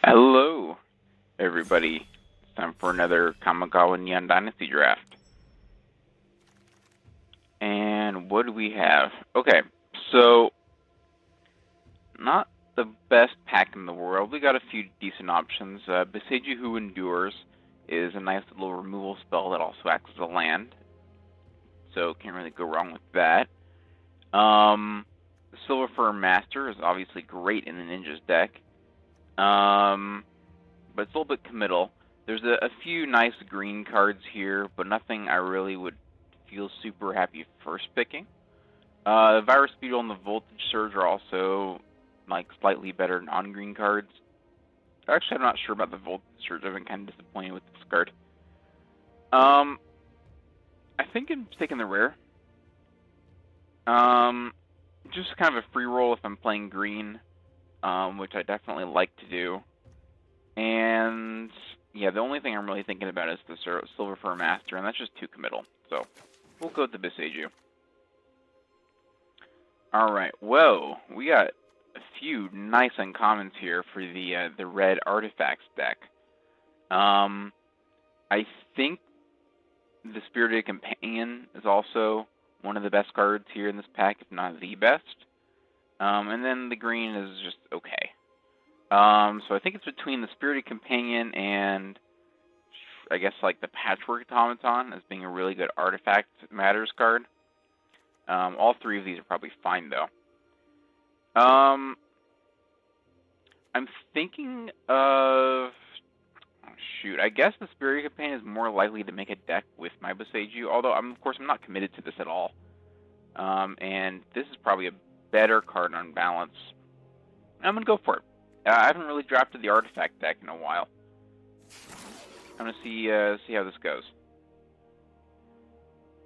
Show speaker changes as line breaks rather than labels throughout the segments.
Hello, everybody. It's time for another Kamigawa Neon Dynasty draft. And what do we have? Okay, so not the best pack in the world. We got a few decent options. Beseiju Who Endures is a nice little removal spell that also acts as a land, so can't really go wrong with that. Silver Fur Master is obviously great in the Ninja's deck, but it's a little bit committal. There's a few nice green cards here, but nothing I really would feel super happy first picking. The Virus Beetle and the Voltage Surge are also like slightly better non-green cards. Actually, I'm not sure about the Voltage Surge. I've been kind of disappointed with this card. I think I'm taking the rare. Just kind of a free roll if I'm playing green, which I definitely like to do. And yeah, the only thing I'm really thinking about is the Silver Fur Master, and that's just too committal. So we'll go with the Beseiju. Alright, whoa, we got a few nice uncommons here for the red artifacts deck. I think the Spirited Companion is also one of the best cards here in this pack, if not the best. And then the green is just okay. So I think it's between the Spirited Companion and I guess like the Patchwork Automaton as being a really good Artifact Matters card. All three of these are probably fine though. I'm thinking of I guess the Spirited Companion is more likely to make a deck with my Beseiju, although of course I'm not committed to this at all. And this is probably a better card on balance. I'm gonna go for it. I haven't really drafted the artifact deck in a while. I'm gonna see how this goes.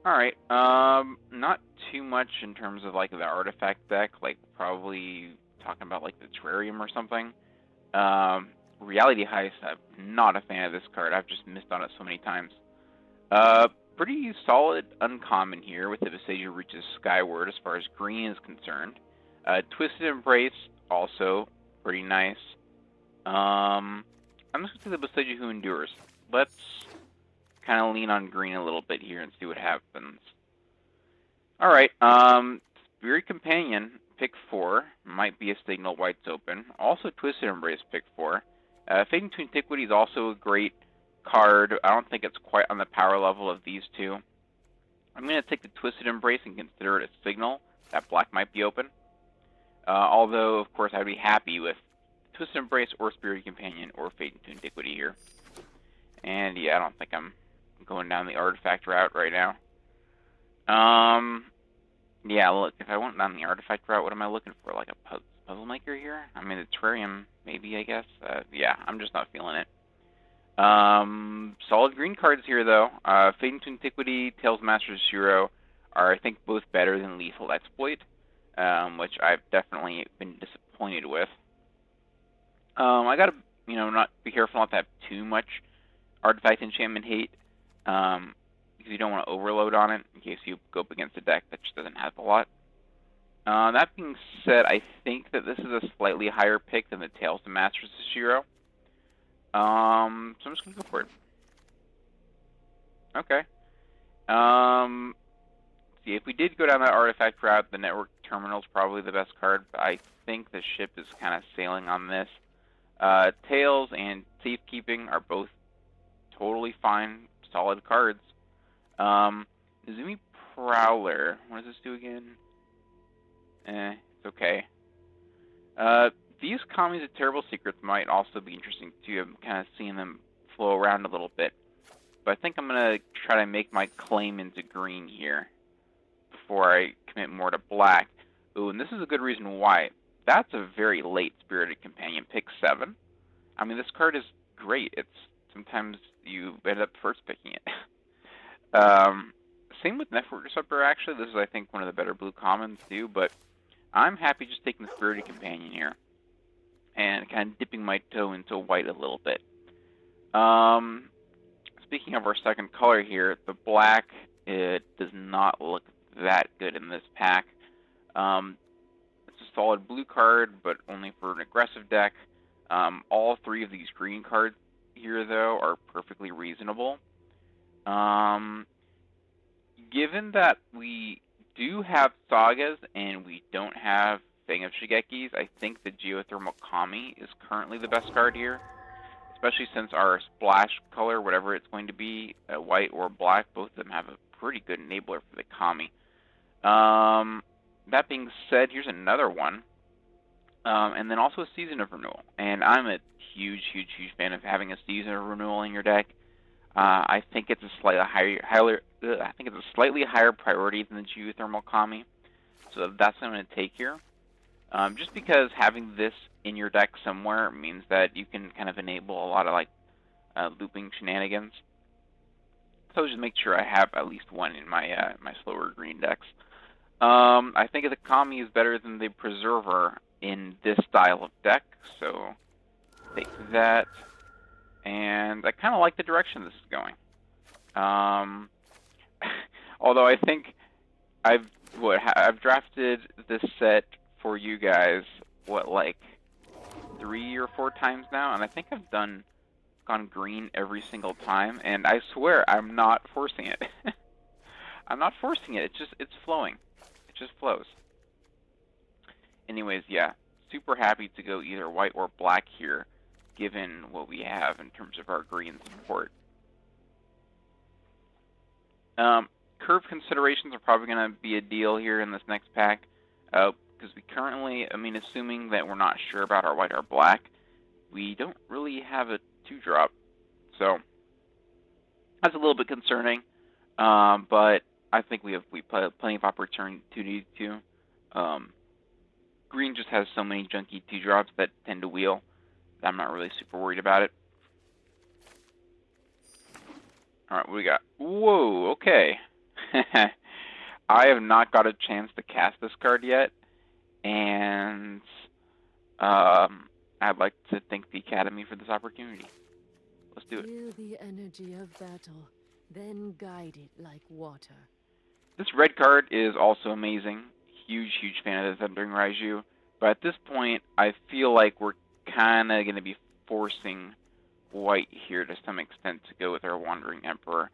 All right. Not too much in terms of like the artifact deck. Like probably talking about like the Terrarium or something. Reality Heist. I'm not a fan of this card. I've just missed on it so many times. Pretty solid uncommon here with the Beseiju Reaches Skyward as far as green is concerned. Twisted Embrace also pretty nice. I'm just going to the Beseiju Who Endures. Let's kind of lean on green a little bit here and see what happens. Alright, Spirit Companion, pick 4. Might be a signal white's open. Also Twisted Embrace, pick 4. Fading to Antiquity is also a great card. I don't think it's quite on the power level of these two. I'm going to take the Twisted Embrace and consider it a signal that black might be open. Although, of course, I'd be happy with Twisted Embrace or Spirit Companion or Fading to Antiquity here. And yeah, I don't think I'm going down the artifact route right now. Yeah, look, if I went down the artifact route, what am I looking for? Like a puzzle maker here? I mean, the Terrarium, maybe, I guess. Yeah, I'm just not feeling it. Solid green cards here, though. Fading to Antiquity, Tales Master Zero are, I think, both better than Lethal Exploit, which I've definitely been disappointed with. I gotta, not be careful not to have too much artifact enchantment hate, because you don't want to overload on it in case you go up against a deck that just doesn't have a lot. That being said, I think that this is a slightly higher pick than the Tales to Masters of Shiro. So I'm just gonna go for it. Okay. See, if we did go down that artifact route, the Network Terminal is probably the best card, but I think the ship is kind of sailing on this. Tails and Safekeeping are both totally fine, solid cards. Izumi Prowler, what does this do again? It's okay. These Commies of Terrible Secrets might also be interesting too. I'm kind of seeing them flow around a little bit. But I think I'm going to try to make my claim into green here before I commit more to black. Ooh, and this is a good reason why. That's a very late Spirited Companion, pick 7. I mean, this card is great. Sometimes you end up first picking it. Same with Network Disruptor, actually. This is, I think, one of the better blue commons, too. But I'm happy just taking the Spirited Companion here and kind of dipping my toe into white a little bit. Speaking of our second color here, the black, it does not look that good in this pack. It's a solid blue card, but only for an aggressive deck. All three of these green cards here, though, are perfectly reasonable. Given that we do have Sagas and we don't have Fang of Shigekis, I think the Geothermal Kami is currently the best card here, especially since our splash color, whatever it's going to be, white or black, both of them have a pretty good enabler for the Kami. That being said, here's another one. And then also a Season of Renewal. And I'm a huge fan of having a Season of Renewal in your deck. I think it's a slightly higher priority than the Geothermal Kami. So that's what I'm going to take here. Just because having this in your deck somewhere means that you can kind of enable a lot of looping shenanigans. So just make sure I have at least one in my my slower green decks. I think the Kami is better than the Preserver in this style of deck, so take that. And I kind of like the direction this is going. Although I think I've drafted this set for you guys, like 3 or 4 times now, and I think I've gone green every single time, and I swear I'm not forcing it. I'm not forcing it. It's flowing. It just flows. Anyways, yeah, super happy to go either white or black here, given what we have in terms of our green support. Curve considerations are probably going to be a deal here in this next pack, because we currently, assuming that we're not sure about our white or black, we don't really have a 2-drop. So that's a little bit concerning, but I think we have plenty of opportunity to. Green just has so many junky 2-drops that tend to wheel that I'm not really super worried about it. Alright, what do we got? Whoa, okay. I have not got a chance to cast this card yet, and I'd like to thank the Academy for this opportunity. Let's do it.
Feel the energy of battle, then guide it like water.
This red card is also amazing. Huge fan of the Thundering Raiju. But at this point, I feel like we're kind of going to be forcing white here to some extent to go with our Wandering Emperor.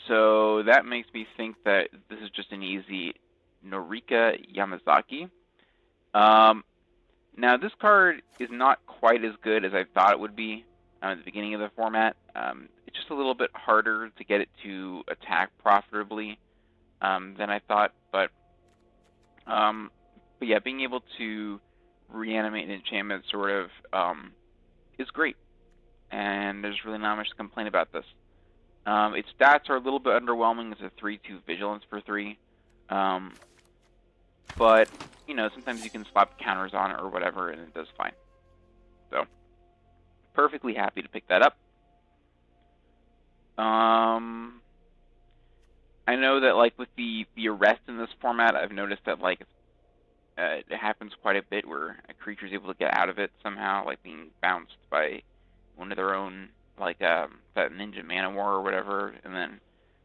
So that makes me think that this is just an easy Norika Yamazaki. Now, this card is not quite as good as I thought it would be at the beginning of the format. It's just a little bit harder to get it to attack profitably than I thought. But yeah, being able to reanimate an enchantment sort of is great. And there's really not much to complain about this. Its stats are a little bit underwhelming. It's a 3/2 Vigilance for 3. But, sometimes you can slap counters on it or whatever, and it does fine. So, perfectly happy to pick that up. I know that, with the arrest in this format, I've noticed that, it happens quite a bit where a creature is able to get out of it somehow, being bounced by one of their own, that Ninja Mana War or whatever, and then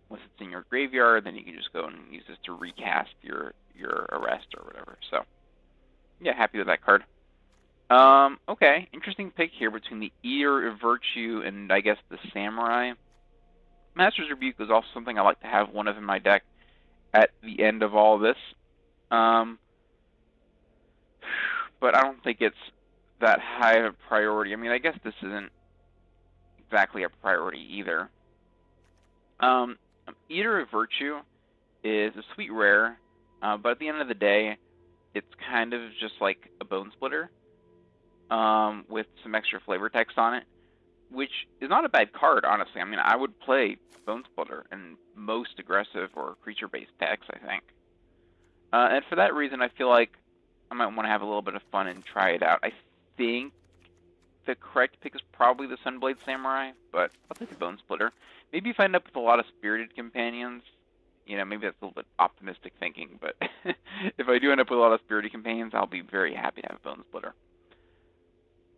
once it's in your graveyard, then you can just go and use this to recast your arrest or whatever. So, yeah, happy with that card. Okay, interesting pick here between the Eater of Virtue and, I guess, the Samurai. Master's Rebuke is also something I like to have one of in my deck at the end of all this. But I don't think it's that high of a priority. I guess this isn't exactly a priority either. Eater of Virtue is a sweet rare, but at the end of the day, it's kind of just like a Bone Splitter with some extra flavor text on it, which is not a bad card, honestly. I would play Bone Splitter in most aggressive or creature-based decks, I think. And for that reason, I feel like I might want to have a little bit of fun and try it out. I think the correct pick is probably the Sunblade Samurai, but I'll take the Bone Splitter. Maybe if I end up with a lot of Spirited Companions, maybe that's a little bit optimistic thinking, but if I do end up with a lot of Spirited Companions, I'll be very happy to have Bone Splitter.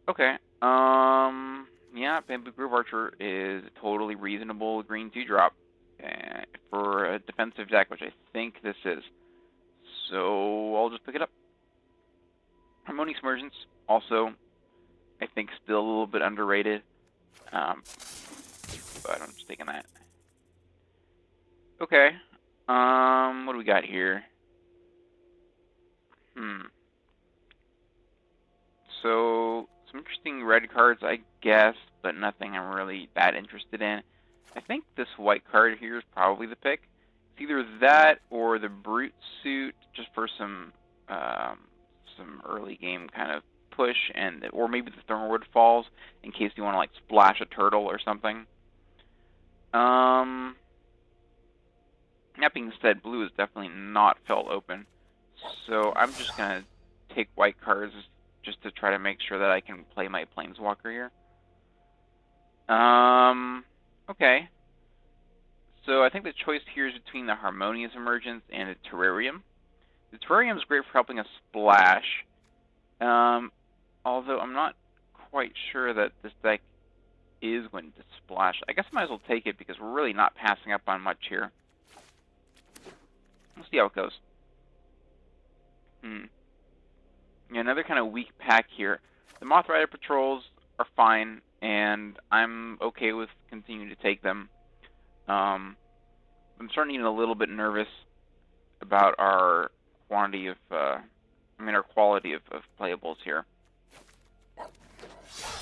Okay, yeah, Bamboo Grove Archer is a totally reasonable green 2-drop for a defensive deck, which I think this is. So I'll just pick it up. Harmonious Emergence, also I think still a little bit underrated. But I'm just taking that. Okay. What do we got here? So, some interesting red cards, I guess, but nothing I'm really that interested in. I think this white card here is probably the pick. It's either that or the Brute Suit, just for some early game kind of push, or maybe the Thornwood Falls, in case you want to, like, splash a turtle or something. That being said, blue is definitely not felt open. So I'm just going to take white cards just to try to make sure that I can play my Planeswalker here. Okay. So I think the choice here is between the Harmonious Emergence and a Terrarium. The Terrarium is great for helping us splash. Although I'm not quite sure that this deck is going to splash. I guess I might as well take it because we're really not passing up on much here. We'll see how it goes. Yeah, another kind of weak pack here. The Moth Rider Patrols are fine, and I'm okay with continuing to take them. I'm starting to get a little bit nervous about our quality of playables here.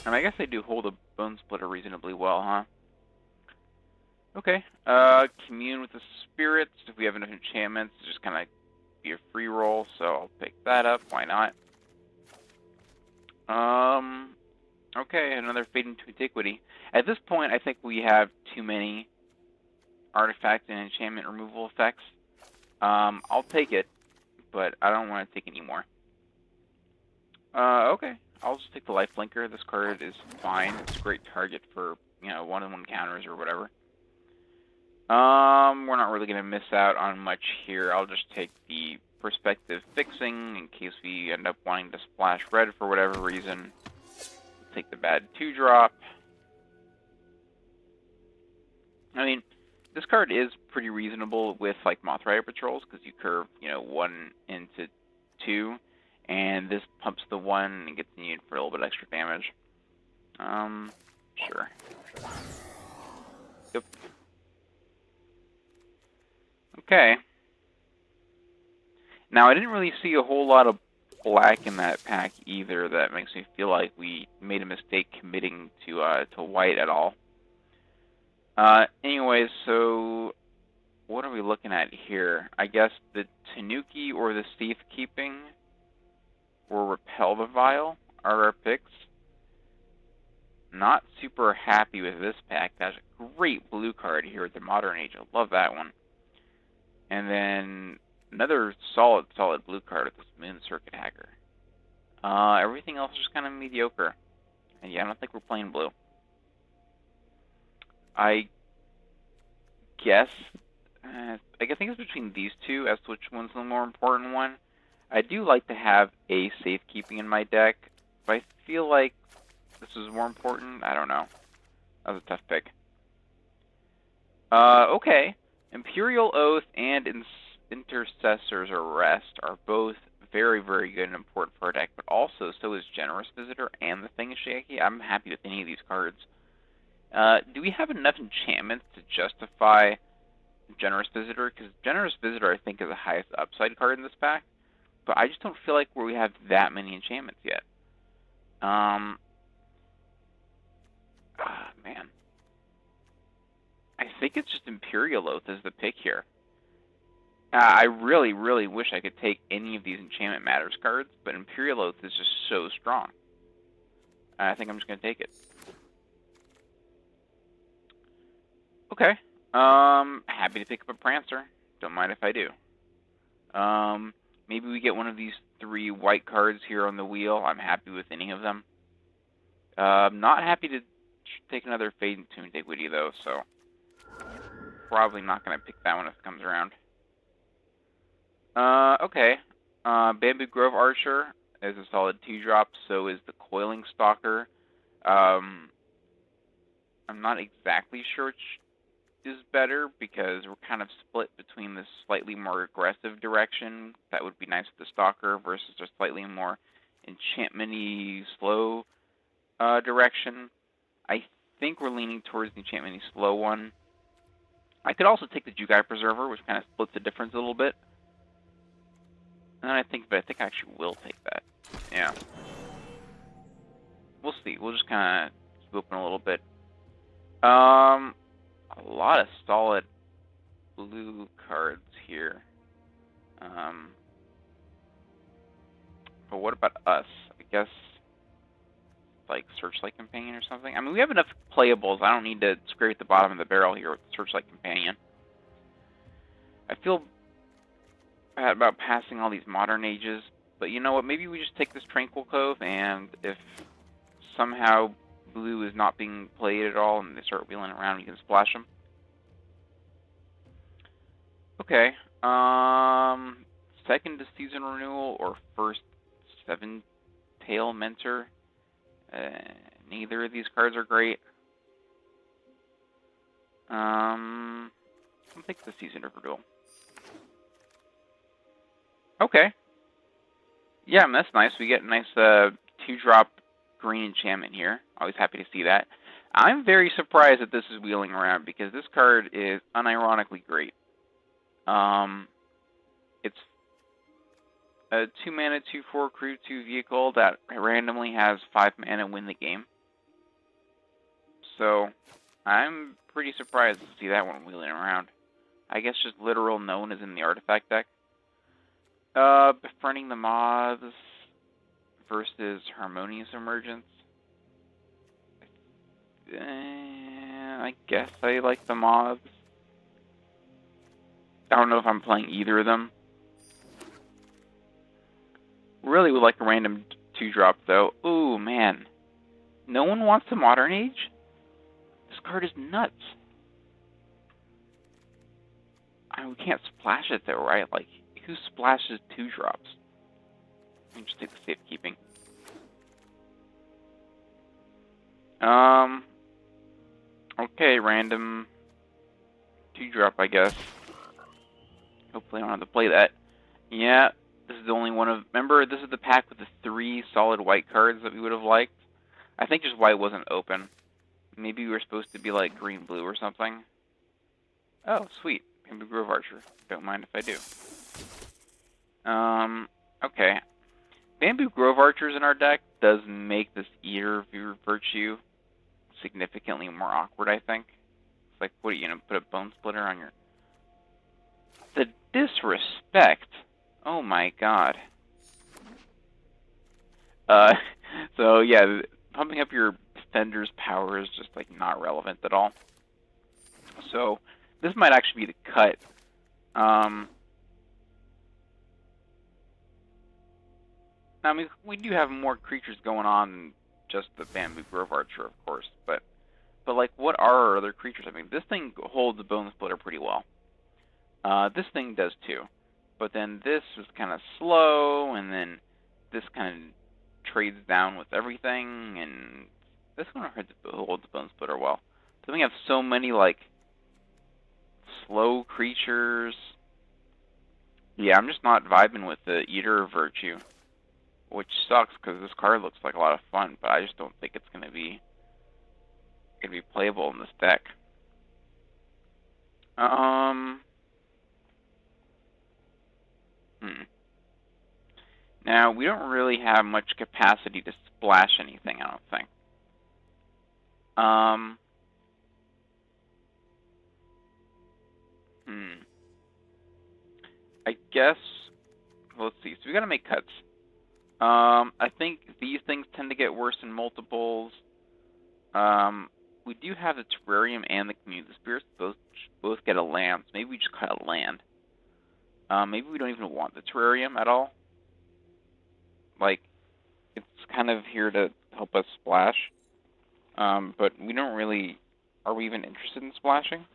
And I guess they do hold a Bone Splitter reasonably well, huh? Okay. Commune with the Spirits. If we have enough enchantments, just kind of be a free roll, so I'll pick that up. Why not? Okay, another Fade into Antiquity. At this point, I think we have too many artifact and enchantment removal effects. I'll take it, but I don't want to take any more. Okay. I'll just take the Life Blinker. This card is fine. It's a great target for, one-on-one counters or whatever. We're not really going to miss out on much here. I'll just take the Perspective Fixing in case we end up wanting to splash red for whatever reason. Take the bad 2-drop. I mean, this card is pretty reasonable with, like, Moth Rider Patrols, because you curve, 1 into 2, and this pumps the 1 and gets needed for a little bit extra damage. Sure. Yep. Okay. Now, I didn't really see a whole lot of black in that pack either. That makes me feel like we made a mistake committing to white at all. Anyways, so what are we looking at here? I guess the Tanuki or the Safekeeping or Repel the Vial are our picks. Not super happy with this pack. That's a great blue card here at the Modern Age. I love that one. And then another solid blue card with this Moon Circuit Hacker. Everything else is just kind of mediocre. And yeah, I don't think we're playing blue. I guess I think it's between these two as to which one's the more important one. I do like to have a Safekeeping in my deck, but I feel like this is more important. I don't know. That was a tough pick. Okay. Imperial Oath and Intercessor's Arrest are both very, very good and important for our deck, but also so is Generous Visitor and the Thing is Shaky. I'm happy with any of these cards. Do we have enough enchantments to justify Generous Visitor? Because Generous Visitor, I think, is the highest upside card in this pack, but I just don't feel like we have that many enchantments yet. Man. I think it's just Imperial Oath as the pick here. I really, really wish I could take any of these Enchantment Matters cards, but Imperial Oath is just so strong. I think I'm just going to take it. Okay. Happy to pick up a Prancer. Don't mind if I do. Maybe we get one of these 3 white cards here on the wheel. I'm happy with any of them. Not happy to take another Fade into Antiquity, though, so probably not going to pick that one if it comes around. Okay. Bamboo Grove Archer is a solid 2-drop, so is the Coiling Stalker. I'm not exactly sure which is better, because we're kind of split between this slightly more aggressive direction that would be nice with the Stalker versus a slightly more enchantment-y, slow direction. I think we're leaning towards the enchantment slow one. I could also take the Jugai Preserver, which kind of splits the difference a little bit. And then I think I actually will take that. Yeah. We'll see. We'll just kind of keep open a little bit. A lot of solid blue cards here. But what about us? I guess like Searchlight Companion or something. I mean, we have enough playables. I don't need to scrape the bottom of the barrel here with Searchlight Companion. I feel bad about passing all these modern ages, but you know what? Maybe we just take this Tranquil Cove, and if somehow blue is not being played at all and they start wheeling around, we can splash them. Okay. Second to season renewal or first Seven Tail Mentor. Neither of these cards are great. I'll take the season renewal. Okay. Yeah, I mean, that's nice. We get a nice 2-drop green enchantment here. Always happy to see that. I'm very surprised that this is wheeling around because this card is unironically great. It's a 2-mana, 2/4 crew, 2 vehicle that randomly has 5 mana and win the game. So, I'm pretty surprised to see that one wheeling around. I guess just literal known as in the artifact deck. Befriending the Moths versus Harmonious Emergence. I guess I like the Moths. I don't know if I'm playing either of them. Really would like a random 2-drop though. Ooh, man. No one wants the Modern Age? This card is nuts. I mean, we can't splash it though, right? Like, who splashes 2-drops? Let me just take the safekeeping. Okay, random 2-drop, I guess. Hopefully I don't have to play that. Yeah, this is the only one of... Remember, this is the pack with the 3 solid white cards that we would have liked. I think just white wasn't open. Maybe we were supposed to be like green-blue or something. Oh, sweet. Bamboo Grove Archer. Don't mind if I do. Okay. Bamboo Grove Archers in our deck does make this Eater of Virtue significantly more awkward, I think. It's like, what are you going to put a Bone Splitter on your... The disrespect! Oh my god. So yeah, pumping up your Defender's power is just like not relevant at all. So, this might actually be the cut. I mean, we do have more creatures going on than just the Bamboo Grove Archer, of course, but like, what are our other creatures? I mean, this thing holds the Bone Splitter pretty well. This thing does too, but then this is kind of slow, and then this kind of trades down with everything, and this one holds the Bone Splitter well. So we have so many like slow creatures. Yeah, I'm just not vibing with the Eater of Virtue. Which sucks because this card looks like a lot of fun, but I just don't think it's gonna be playable in this deck. Now we don't really have much capacity to splash anything, I don't think. I guess. Let's see. So we gotta make cuts. I think these things tend to get worse in multiples. We do have the Terrarium and the Community Spirits. Both get a land. So maybe we just cut a land. Maybe we don't even want the Terrarium at all. Like, it's kind of here to help us splash. But we don't really... Are we even interested in splashing?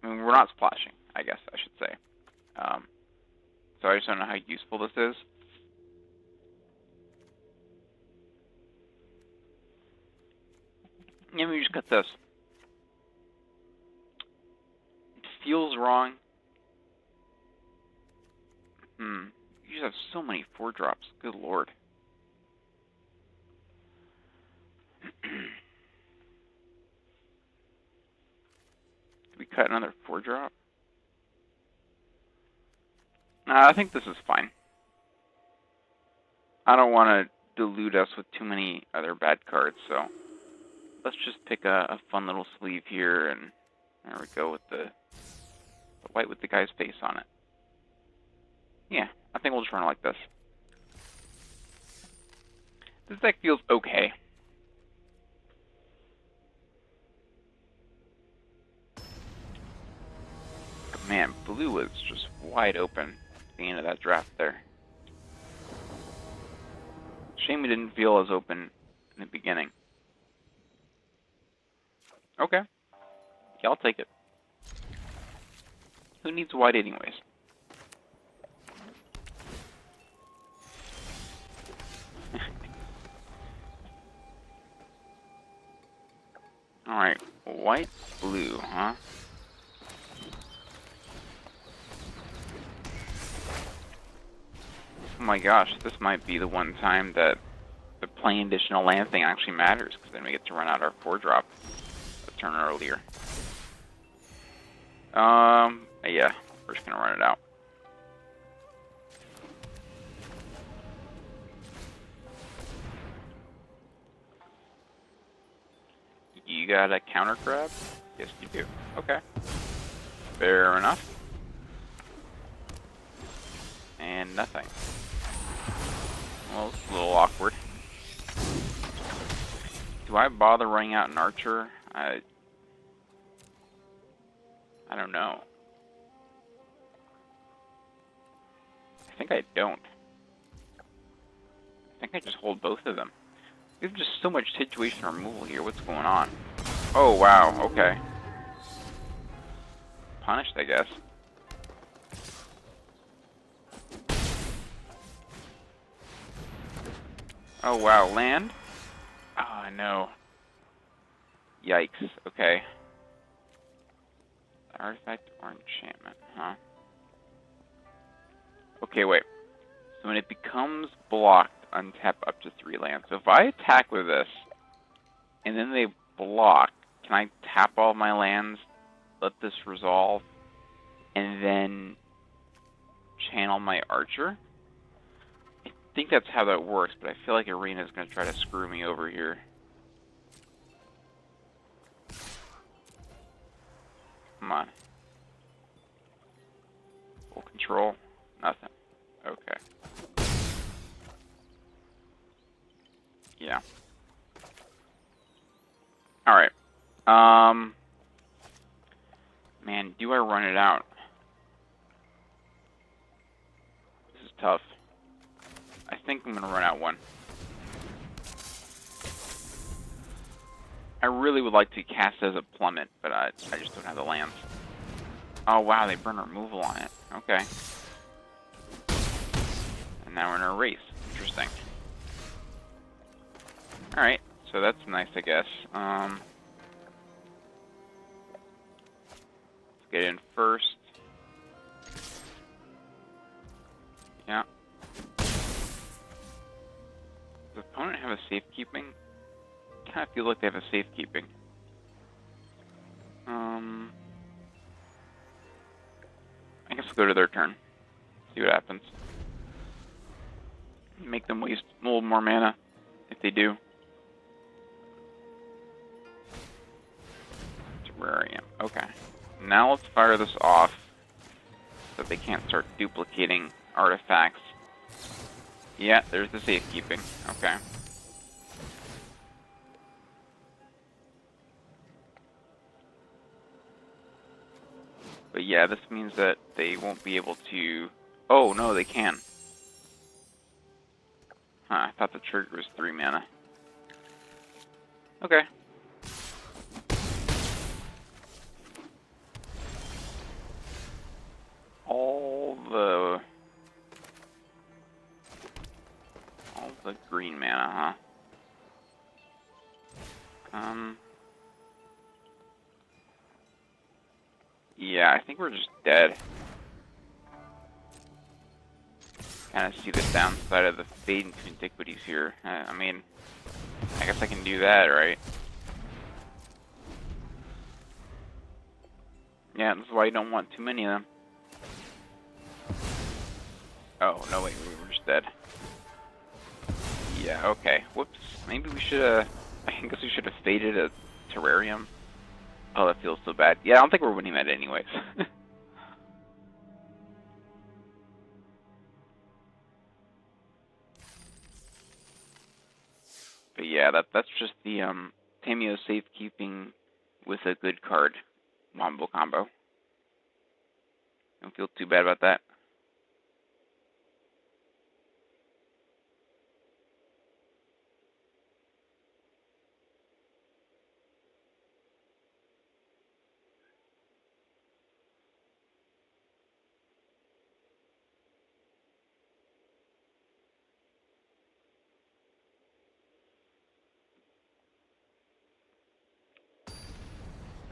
I mean, we're not splashing, I guess I should say. So I just don't know how useful this is. Yeah, we just cut this. It feels wrong. You just have so many 4-drops. Good lord. cut another 4-drop? Nah, I think this is fine. I don't want to dilute us with too many other bad cards, so let's just pick a fun little sleeve here, and there we go with the white with the guy's face on it. Yeah, I think we'll just run it like this. This deck feels okay. But man, blue was just wide open at the end of that draft there. Shame we didn't feel as open in the beginning. Okay. Yeah, I'll take it. Who needs white anyways? Alright, white, blue, huh? Oh my gosh, this might be the one time that the playing additional land thing actually matters, because then we get to run out our 4-drop a turn earlier. Yeah, we're just gonna run it out. You got a counter grab? Yes, you do. Okay. Fair enough. And nothing. Well, it's a little awkward. Do I bother running out an archer? I don't know. I think I don't. I think I just hold both of them. We have just so much situation removal here. What's going on? Oh, wow. Okay. Punished, I guess. Oh, wow. Land? Oh, no. Yikes. Okay. Artifact or enchantment, huh? Okay, wait. So when it becomes blocked, untap up to 3 lands. So if I attack with this, and then they block, can I tap all my lands, let this resolve, and then channel my archer? I think that's how that works, but I feel like Arena's going to try to screw me over here. Come on. Full control? Nothing. Okay. Yeah. Alright. Man, do I run it out? This is tough. I think I'm gonna run out one. I really would like to cast as a plummet, but I just don't have the lands. Oh wow, they burn removal on it. Okay. And now we're in a race. Interesting. Alright, so that's nice, I guess. Let's get in first. Yeah. Does the opponent have a safekeeping? Kind of feel like they have a safekeeping. I guess we'll go to their turn. See what happens. Make them waste a little more mana if they do. Terrarium. Okay. Now let's fire this off so they can't start duplicating artifacts. Yeah, there's the safekeeping. Okay. But yeah, this means that they won't be able to... Oh, no, they can. Huh, I thought the trigger was 3 mana. Okay. All the green mana, huh? Yeah, I think we're just dead. Kind of see the downside of the fade into antiquities here. I mean, I guess I can do that, right? Yeah, this is why you don't want too many of them. Oh, no, wait, we were just dead. Yeah, okay. Whoops. Maybe we should have... I guess we should have faded a terrarium. Oh, that feels so bad. Yeah, I don't think we're winning that anyways. But yeah, that's just the Tamio safekeeping with a good card wombo combo. Don't feel too bad about that.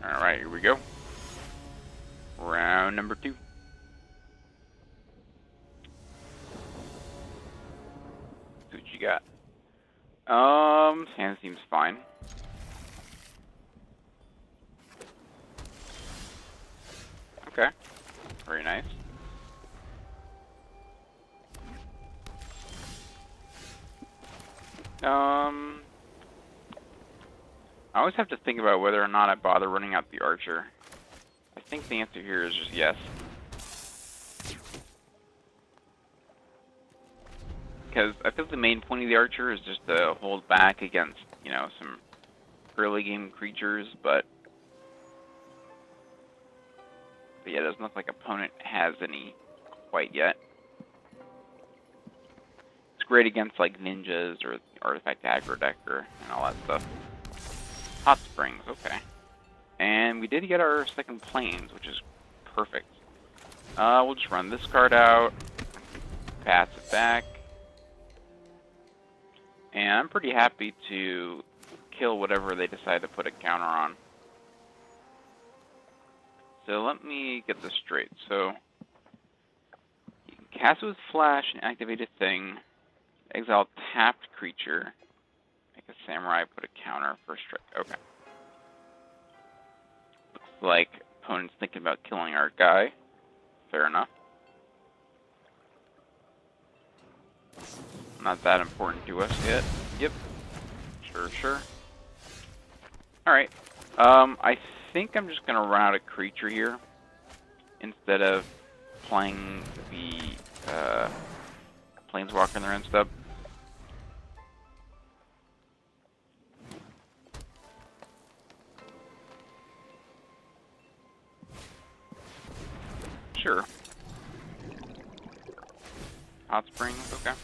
Alright, here we go. Round number 2. See what you got. Hand seems fine. Okay. Very nice. I always have to think about whether or not I bother running out the archer. I think the answer here is just yes. Because I think the main point of the archer is just to hold back against, you know, some early game creatures, but yeah, it doesn't look like opponent has any quite yet. It's great against like ninjas or artifact aggro decker and all that stuff. Hot springs, okay. And we did get our second plains, which is perfect. We'll just run this card out, pass it back, and I'm pretty happy to kill whatever they decide to put a counter on. So let me get this straight. So you can cast it with flash and activate a thing, exile tapped creature, make a samurai, put a counter for a strike. Okay. Looks like opponent's thinking about killing our guy. Fair enough. Not that important to us yet. Yep. Sure. Alright. I think I'm just gonna run out a creature here instead of playing the Planeswalker in their end stub. Sure. Hot springs, okay.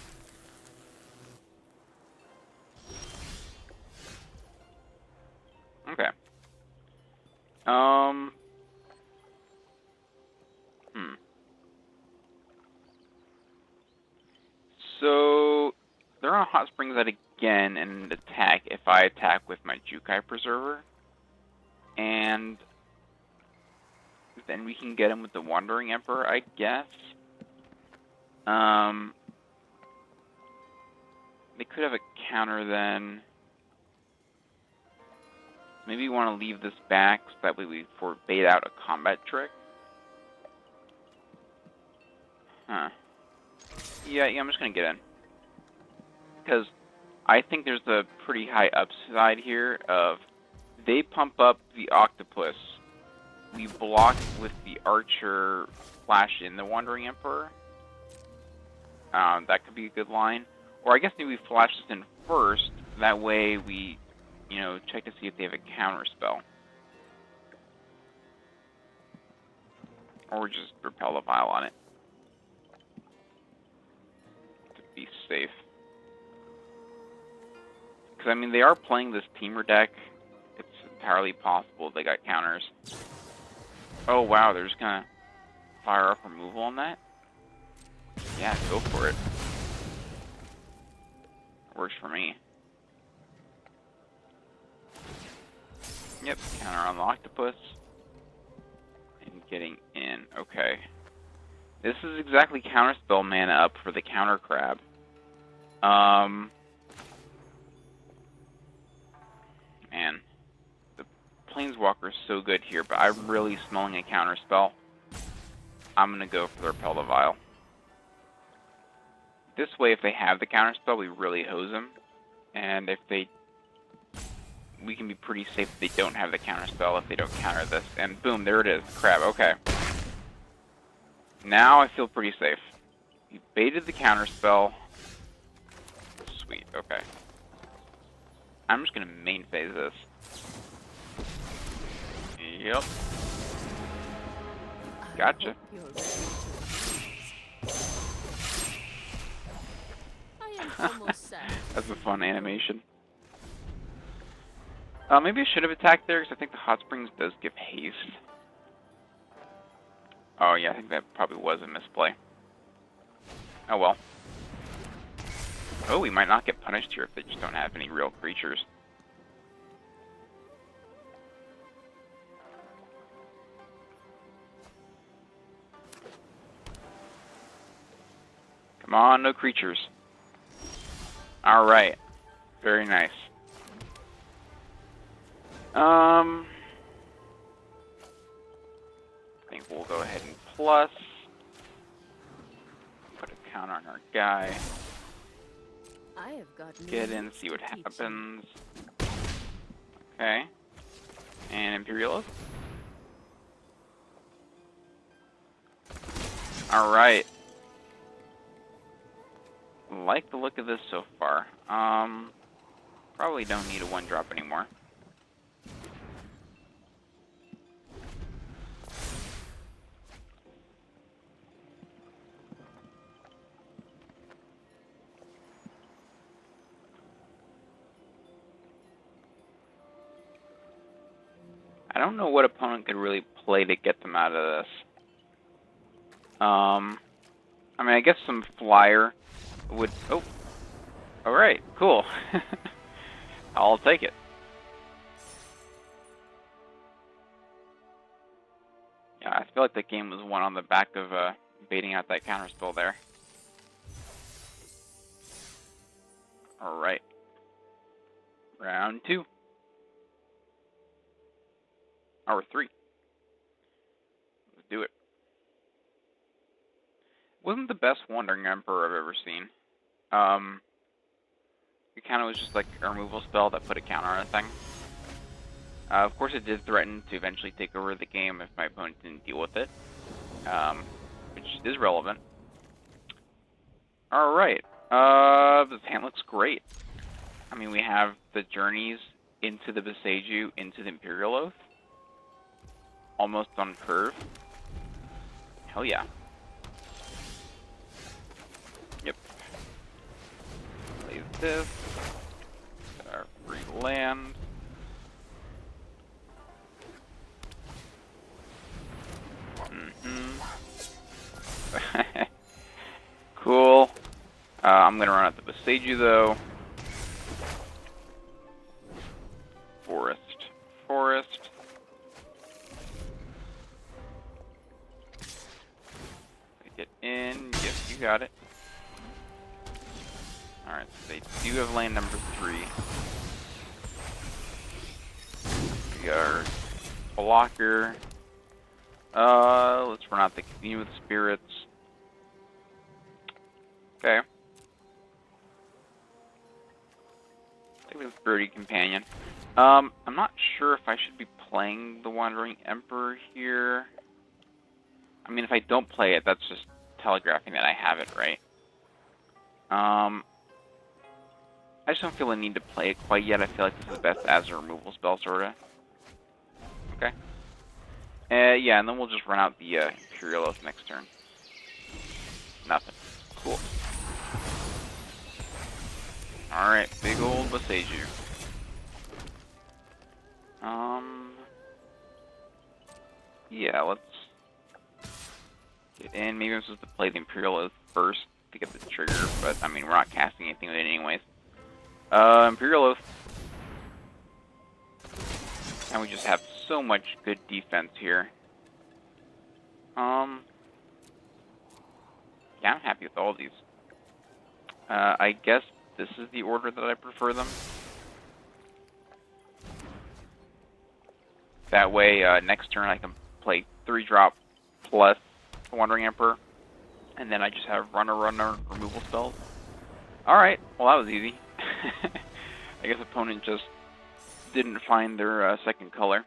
Okay. So they're on hot springs that again and attack if I attack with my Jukai Preserver. And then we can get him with the Wandering Emperor, I guess. They could have a counter then. Maybe you want to leave this back so that way we forbade out a combat trick. Huh. Yeah, I'm just going to get in. Because I think there's a pretty high upside here of they pump up the octopus. We block with the archer, flash in the Wandering Emperor. That could be a good line. Or I guess maybe we flash this in first. That way we, you know, check to see if they have a counter spell. Or just repel the vial on it. To be safe. Because, I mean, they are playing this teamer deck. It's entirely possible they got counters. Oh, wow, they're just going to fire off removal on that? Yeah, go for it. Works for me. Yep, counter on the octopus. And getting in. Okay. This is exactly counterspell mana up for the counter crab. Man. The Planeswalker is so good here, but I'm really smelling a counterspell. I'm going to go for the Repel the Vial. This way, if they have the counterspell, we really hose them. And if they... we can be pretty safe if they don't have the counterspell if they don't counter this. And boom, there it is. Crab, okay. Now I feel pretty safe. You baited the counterspell. Sweet, okay. I'm just going to main phase this. Yep. Gotcha. That's a fun animation. Maybe I should have attacked there, because I think the Hot Springs does give haste. Oh yeah, I think that probably was a misplay. Oh well. Oh, we might not get punished here if they just don't have any real creatures. Come on, no creatures. Alright. Very nice. I think we'll go ahead and plus. Put a count on our guy.
I have got
Get in, see what happens. Okay. And Imperial. Alright. Like the look of this so far. Probably don't need a 1-drop anymore. I don't know what opponent could really play to get them out of this. I mean, I guess some flyer would... oh. Alright, cool. I'll take it. Yeah, I feel like the game was won on the back of baiting out that counterspell there. Alright. Round 2. Or 3. Let's do it. Wasn't the best Wandering Emperor I've ever seen. It kind of was just like a removal spell that put a counter on a thing. Of course, it did threaten to eventually take over the game if my opponent didn't deal with it, which is relevant. Alright, this hand looks great. I mean, we have the Journeys into the Boseiju, into the Imperial Oath. Almost on curve. Hell yeah. Yep. Plays this. Get our free land. Cool. I'm gonna run out the Boseiju though. Forest. Get in. Yes, you got it. Alright, so they do have land number 3. We got our blocker. Let's run out the Communion with Spirits. Okay. Take the Birdie Companion. I'm not sure if I should be playing the Wandering Emperor here. I mean, if I don't play it, that's just telegraphing that I have it, right? I just don't feel the need to play it quite yet. I feel like this is the best as a removal spell, sorta. Okay. Yeah, and then we'll just run out the Imperial Oath next turn. Nothing. Cool. Alright, big old Boseiju. Yeah, let's get in. Maybe I'm supposed to play the Imperial Oath first to get the trigger, but I mean, we're not casting anything with it anyways. Imperial Oath. And we just have so much good defense here. Yeah, I'm happy with all these. I guess this is the order that I prefer them. That way, next turn I can play 3-drop plus the Wandering Emperor, and then I just have runner removal spells. Alright, well that was easy. I guess opponent just didn't find their second color.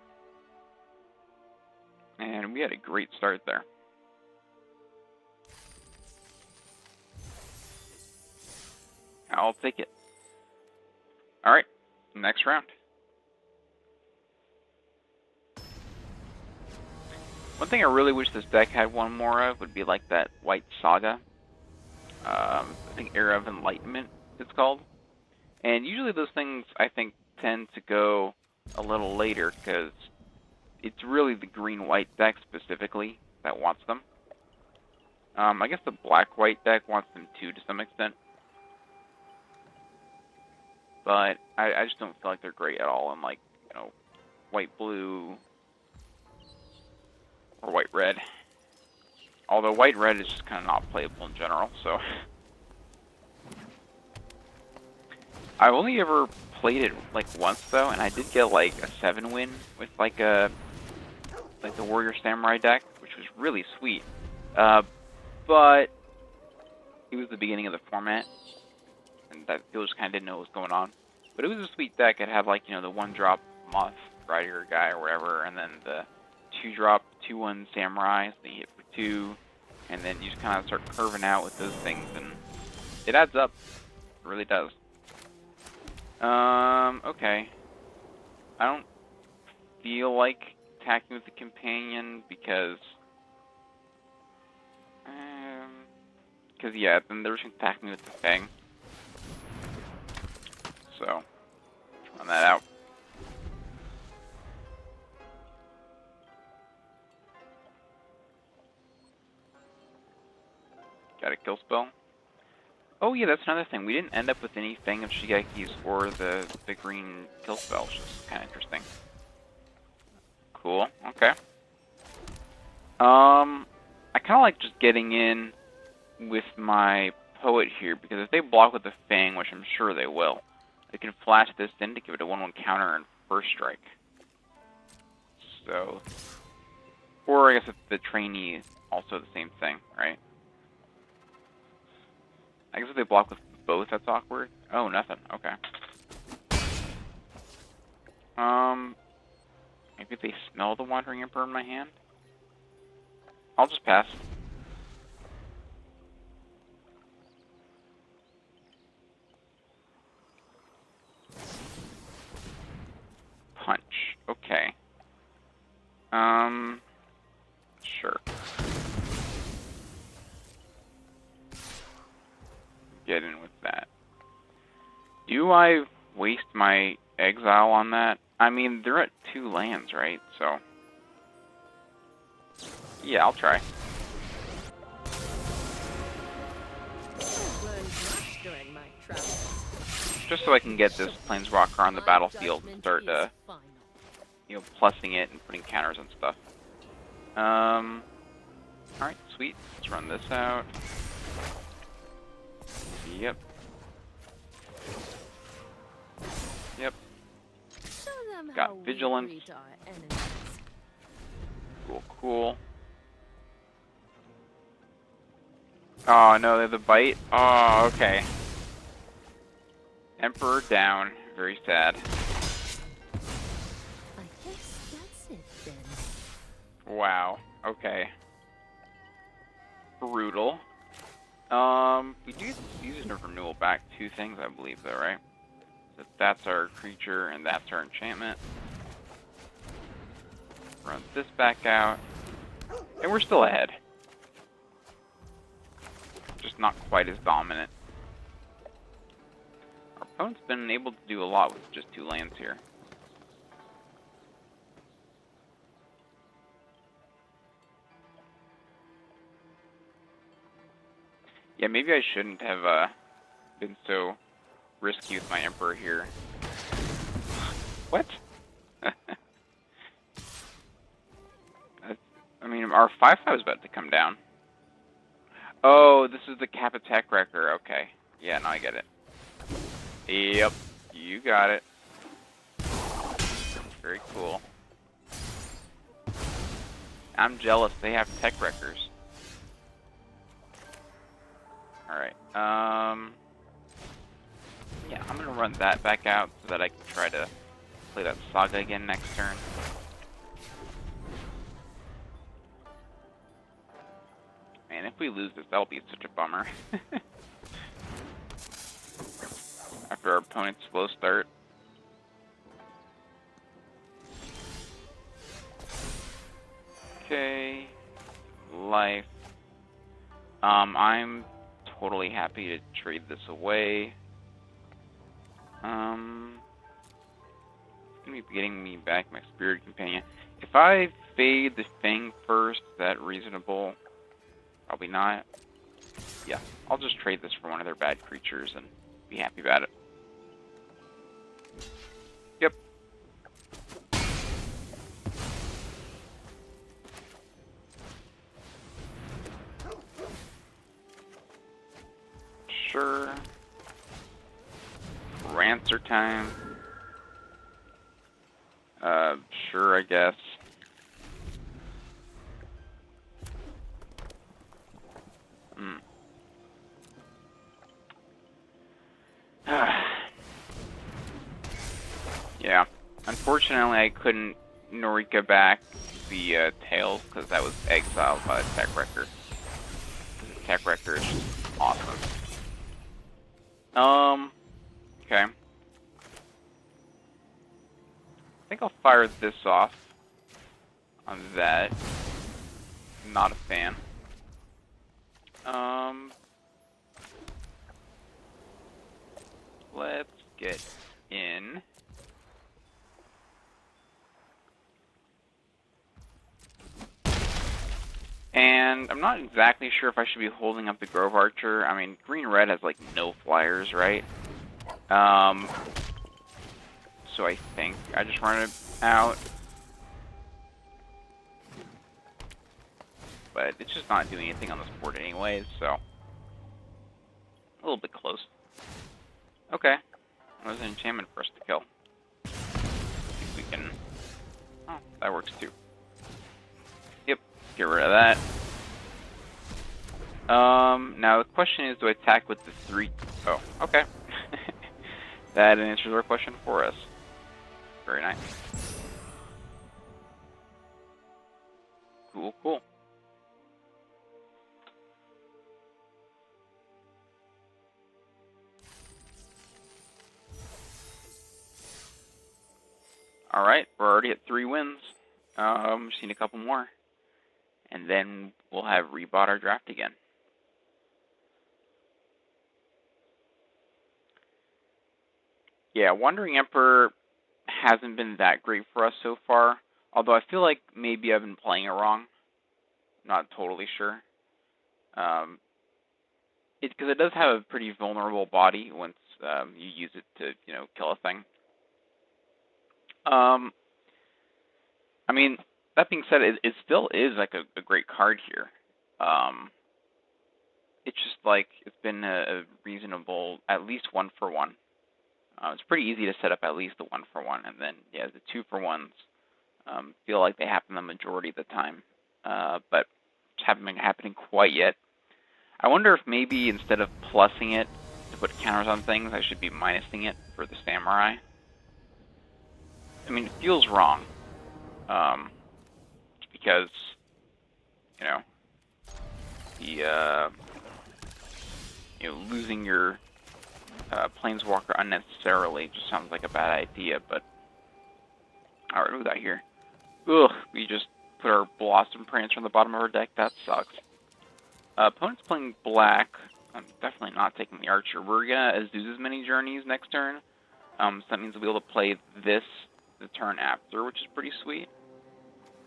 And we had a great start there. I'll take it. Alright, next round. One thing I really wish this deck had one more of would be like that White Saga. I think Era of Enlightenment it's called. And usually those things, I think, tend to go a little later because it's really the green-white deck specifically that wants them. I guess the black-white deck wants them too to some extent. But I just don't feel like they're great at all in, like, you know, white-blue or white-red. Although white-red is just kind of not playable in general, so... I've only ever played it, like, once, though, and I did get, like, a 7-win with, like, the Warrior Samurai deck, which was really sweet. But it was the beginning of the format, and that people just kind of didn't know what was going on. But it was a sweet deck. It had, like, you know, the 1-drop Moth Rider guy or whatever, and then the 2-drop 2/1 Samurai, so you hit for 2, and then you just kind of start curving out with those things, and it adds up. It really does. Okay. I don't feel like attacking with the companion because yeah, then they're just attacking with the Fang. So, run that out. Got a kill spell. Oh yeah, that's another thing. We didn't end up with any Fang of Shigekis or the green kill spell, which is kind of interesting. Cool. Okay. I kind of like just getting in with my Poet here, because if they block with the Fang, which I'm sure they will, they can flash this in to give it a 1/1 counter and first strike. So, or I guess if the trainee is also the same thing, right? I guess if they block with both, that's awkward. Oh, nothing. Okay. Maybe they smell the Wandering Emperor in my hand? I'll just pass. Punch. Okay. Sure. Get in with that. Do I waste my exile on that? I mean, they're at 2 lands, right? So, yeah, I'll try. Just so I can get this Planeswalker on the battlefield and start, you know, plussing it and putting counters and stuff. Alright, sweet. Let's run this out. Yep. Yep. Got Vigilance. Cool, cool. Oh, no, they're the bite? Oh, okay. Emperor down. Very sad.
I guess that's it then.
Wow. Okay. Brutal. We do use a renewal back 2 things, I believe, though, right? So that's our creature, and that's our enchantment. Run this back out. And we're still ahead. Just not quite as dominant. Our opponent's been able to do a lot with just 2 lands here. Yeah, maybe I shouldn't have been so risky with my Emperor here. What? I mean, our 5/5 is about to come down. Oh, this is the Capitec Wrecker. Okay. Yeah, now I get it. Yep. You got it. Very cool. I'm jealous. They have tech wreckers. Alright. Yeah, I'm gonna run that back out so that I can try to play that Saga again next turn. Man, if we lose this, that'll be such a bummer. After our opponent's slow start. Okay. Life. I'm totally happy to trade this away. It's gonna be getting me back my Spirit Companion. If I fade the Fang first, is that reasonable? Probably not. Yeah, I'll just trade this for one of their bad creatures and be happy about it. Yep. Sure. Rancer time. Sure, I guess. Yeah. Unfortunately, I couldn't Norika back the Tails because that was exiled by the Tech Wrecker. The Tech Wrecker is just awesome. Okay. I think I'll fire this off on that. Not a fan. Let's get in. And I'm not exactly sure if I should be holding up the Grove Archer. I mean, green-red has, like, no flyers, right? So I think I just run it out. But it's just not doing anything on this board anyways, so... a little bit close. Okay. There's an enchantment for us to kill. I think we can... oh, that works too. Yep, get rid of that. Now the question is, do I attack with the 3... oh, okay. That answers our question for us. Very nice. Cool, cool. Alright, we're already at 3 wins. Just need a couple more. And then we'll have rebought our draft again. Yeah, Wandering Emperor hasn't been that great for us so far. Although I feel like maybe I've been playing it wrong. Not totally sure. Because it does have a pretty vulnerable body once you use it to, kill a thing. I mean, that being said, it still is like a great card here. It's just like it's been a reasonable, at least 1-for-1. It's pretty easy to set up at least the 1-for-1, and then yeah, the 2-for-1s feel like they happen the majority of the time, but just haven't been happening quite yet. I wonder if maybe instead of plussing it to put counters on things, I should be minusing it for the Samurai. I mean, it feels wrong, because the losing your Planeswalker unnecessarily just sounds like a bad idea. But alright, what do we got here? Ugh, we just put our Blossom Prancer on the bottom of our deck. That sucks. Opponent's playing black. I'm definitely not taking the Archer. We're gonna Azusa's Many Journeys next turn. So that means we'll be able to play this the turn after, which is pretty sweet.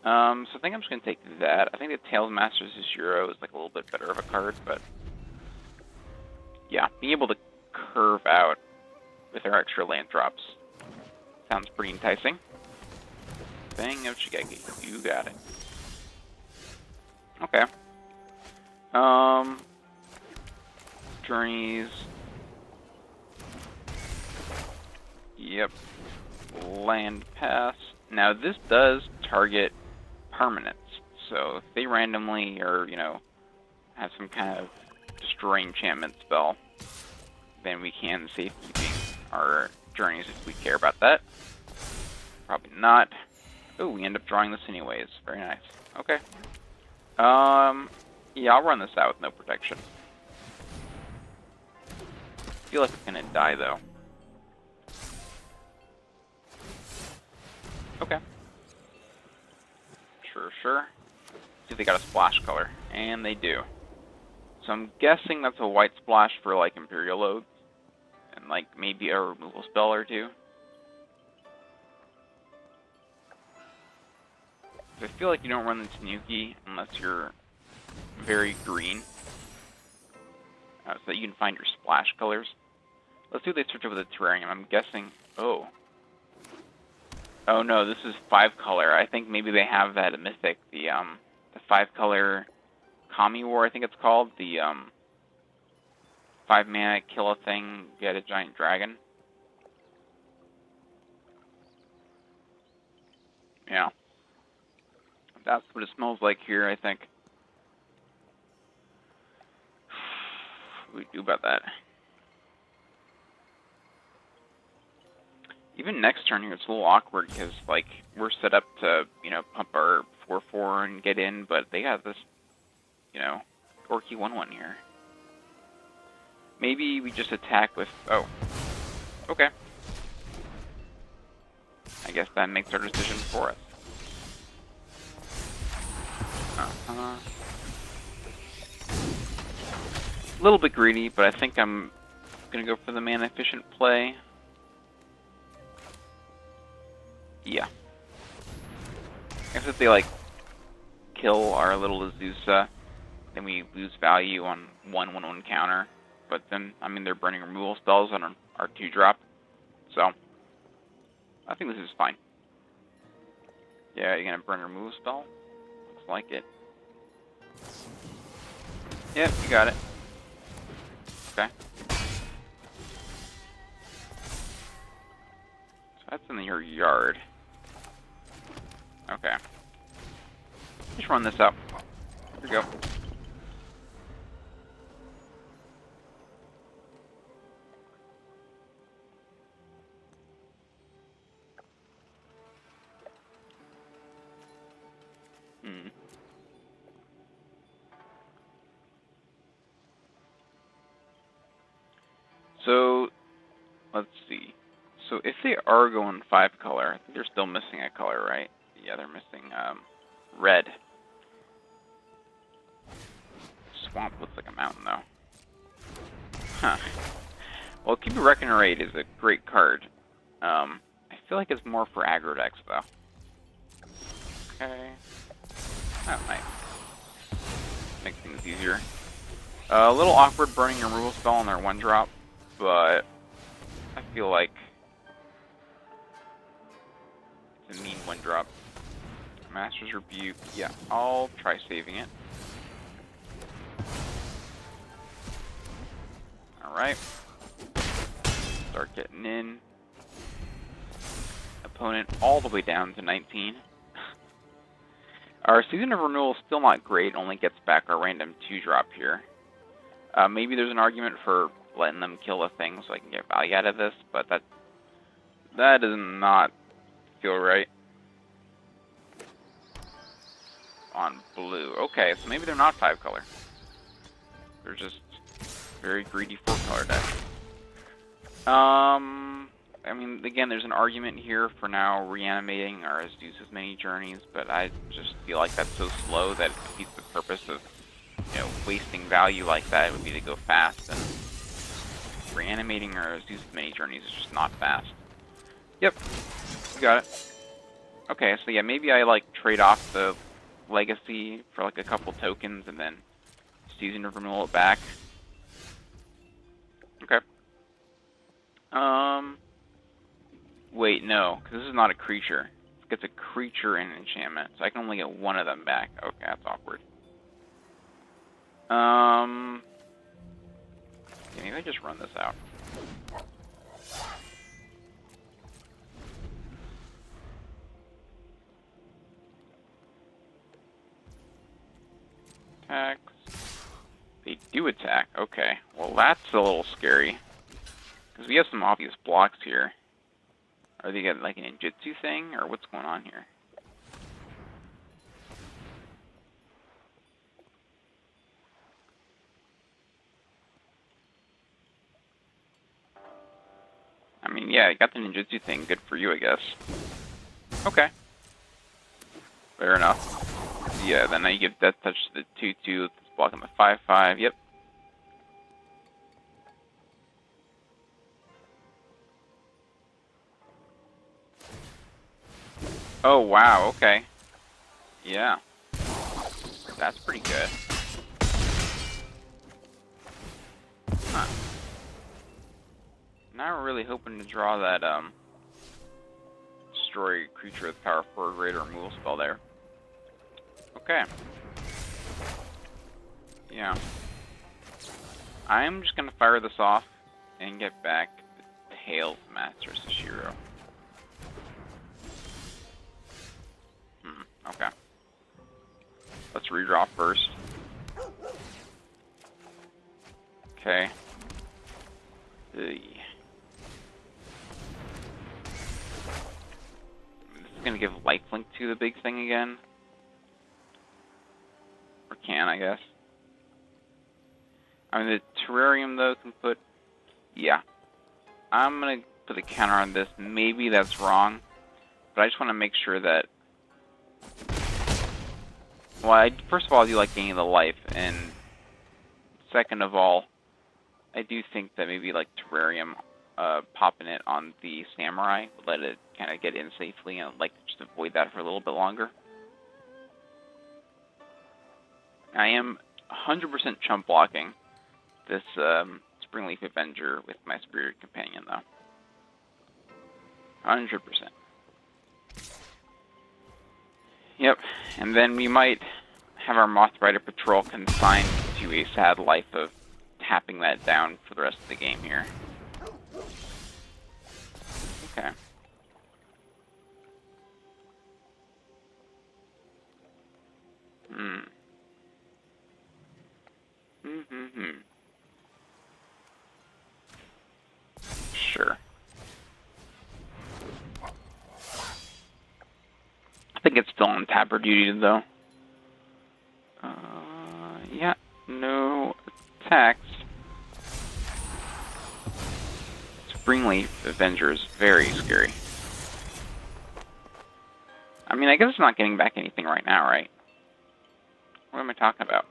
So I think I'm just gonna take that. I think the Tails Masters Zero is like a little bit better of a card, but yeah, being able to curve out with our extra land drops sounds pretty enticing. Bang of Shigeki, you got it. Okay. Journeys. Yep. Land pass. Now this does target permanents, So if they randomly or, you know, have some kind of destroy enchantment spell, then we can safekeeping our journeys if we care about that. Probably not. Oh, we end up drawing this anyways. Very nice. Okay. Yeah, I'll run this out with no protection. I feel like it's gonna die though. Okay. Sure. See if they got a splash color. And they do. So I'm guessing that's a white splash for like Imperial Oaths. And like maybe a removal spell or two. I feel like you don't run the Tanuki unless you're very green. So that you can find your splash colors. Let's see what they switch over the terrarium. I'm guessing... Oh. Oh no, this is 5-color. I think maybe they have that at Mythic. The 5-color Kamigawa, I think it's called. The 5-mana kill a thing, get a giant dragon. Yeah. That's what it smells like here, I think. What do we do about that? Even next turn here, it's a little awkward because, like, we're set up to, you know, pump our 4/4 and get in, but they got this, you know, dorky 1/1 here. Maybe we just attack with... Oh. Okay. I guess that makes our decision for us. A little bit greedy, but I think I'm gonna go for the mana efficient play. Yeah. I guess if they like kill our little Azusa, then we lose value on 1/1 counter. But then, I mean, they're burning removal spells on our 2-drop, so I think this is fine. Yeah, you're gonna burn a removal spell? Looks like it. Yep, you got it. Okay. So that's in your yard. Okay. Just run this up. Here we go. So, let's see. So if they are going 5-color, I think they're still missing a color, right? Yeah, they're missing red. Swamp looks like a mountain, though. Huh. Well, Keep a Reckoner Raid is a great card. I feel like it's more for aggro decks, though. Okay. Oh, nice. Makes things easier. A little awkward burning your removal spell on their 1-drop, but I feel like it's a mean 1-drop. Master's Rebuke. Yeah, I'll try saving it. Alright. Start getting in. Opponent all the way down to 19. Our Season of Renewal is still not great, only gets back our random 2-drop here. Maybe there's an argument for letting them kill a thing so I can get value out of this, but that does not feel right. On blue. Okay, so maybe they're not 5-color. They're just very greedy 4-color deck. I mean, again, there's an argument here for now reanimating our Azusa's many journeys, but I just feel like that's so slow that it defeats the purpose of, you know, wasting value like that. It would be to go fast, and reanimating our Azusa's many journeys is just not fast. Yep, you got it. Okay, so yeah, maybe I like trade off the Legacy for like a couple tokens and then Season of Renewal it back. Okay. Wait, no, because this is not a creature. It gets a creature and enchantment, so I can only get one of them back. Okay, that's awkward. Yeah, maybe I just run this out. Attacks. They do attack. Okay. Well, that's a little scary. Because we have some obvious blocks here. Are they getting like a ninjutsu thing? Or what's going on here? I mean, yeah, you got the ninjutsu thing. Good for you, I guess. Okay. Fair enough. Yeah, then I give Death Touch to the 2-2. It's blocking the 5-5. Yep. Oh, wow. Okay. Yeah. That's pretty good. Huh. Now we're really hoping to draw that, destroy creature with power 4 greater removal spell there. Okay. Yeah. I'm just gonna fire this off and get back the Tails Master Sashiro. Okay. Let's redraw first. Okay. This is gonna give lifelink to the big thing again. Or can, I guess. I mean, the terrarium, though, can put... Yeah. I'm gonna put a counter on this. Maybe that's wrong. But I just want to make sure that... Well, first of all, I do like gaining the life. And second of all, I do think that maybe, like, terrarium, popping it on the samurai would let it kind of get in safely. And I'd like to just avoid that for a little bit longer. I am 100% chump blocking this Springleaf Avenger with my Spirit Companion, though. 100%. Yep, and then we might have our Moth Rider Patrol consigned to a sad life of tapping that down for the rest of the game here. Okay. Sure. I think it's still on tapper duty, though. Yeah, no attacks. Springleaf Avenger is very scary. I mean, I guess it's not getting back anything right now, right? What am I talking about?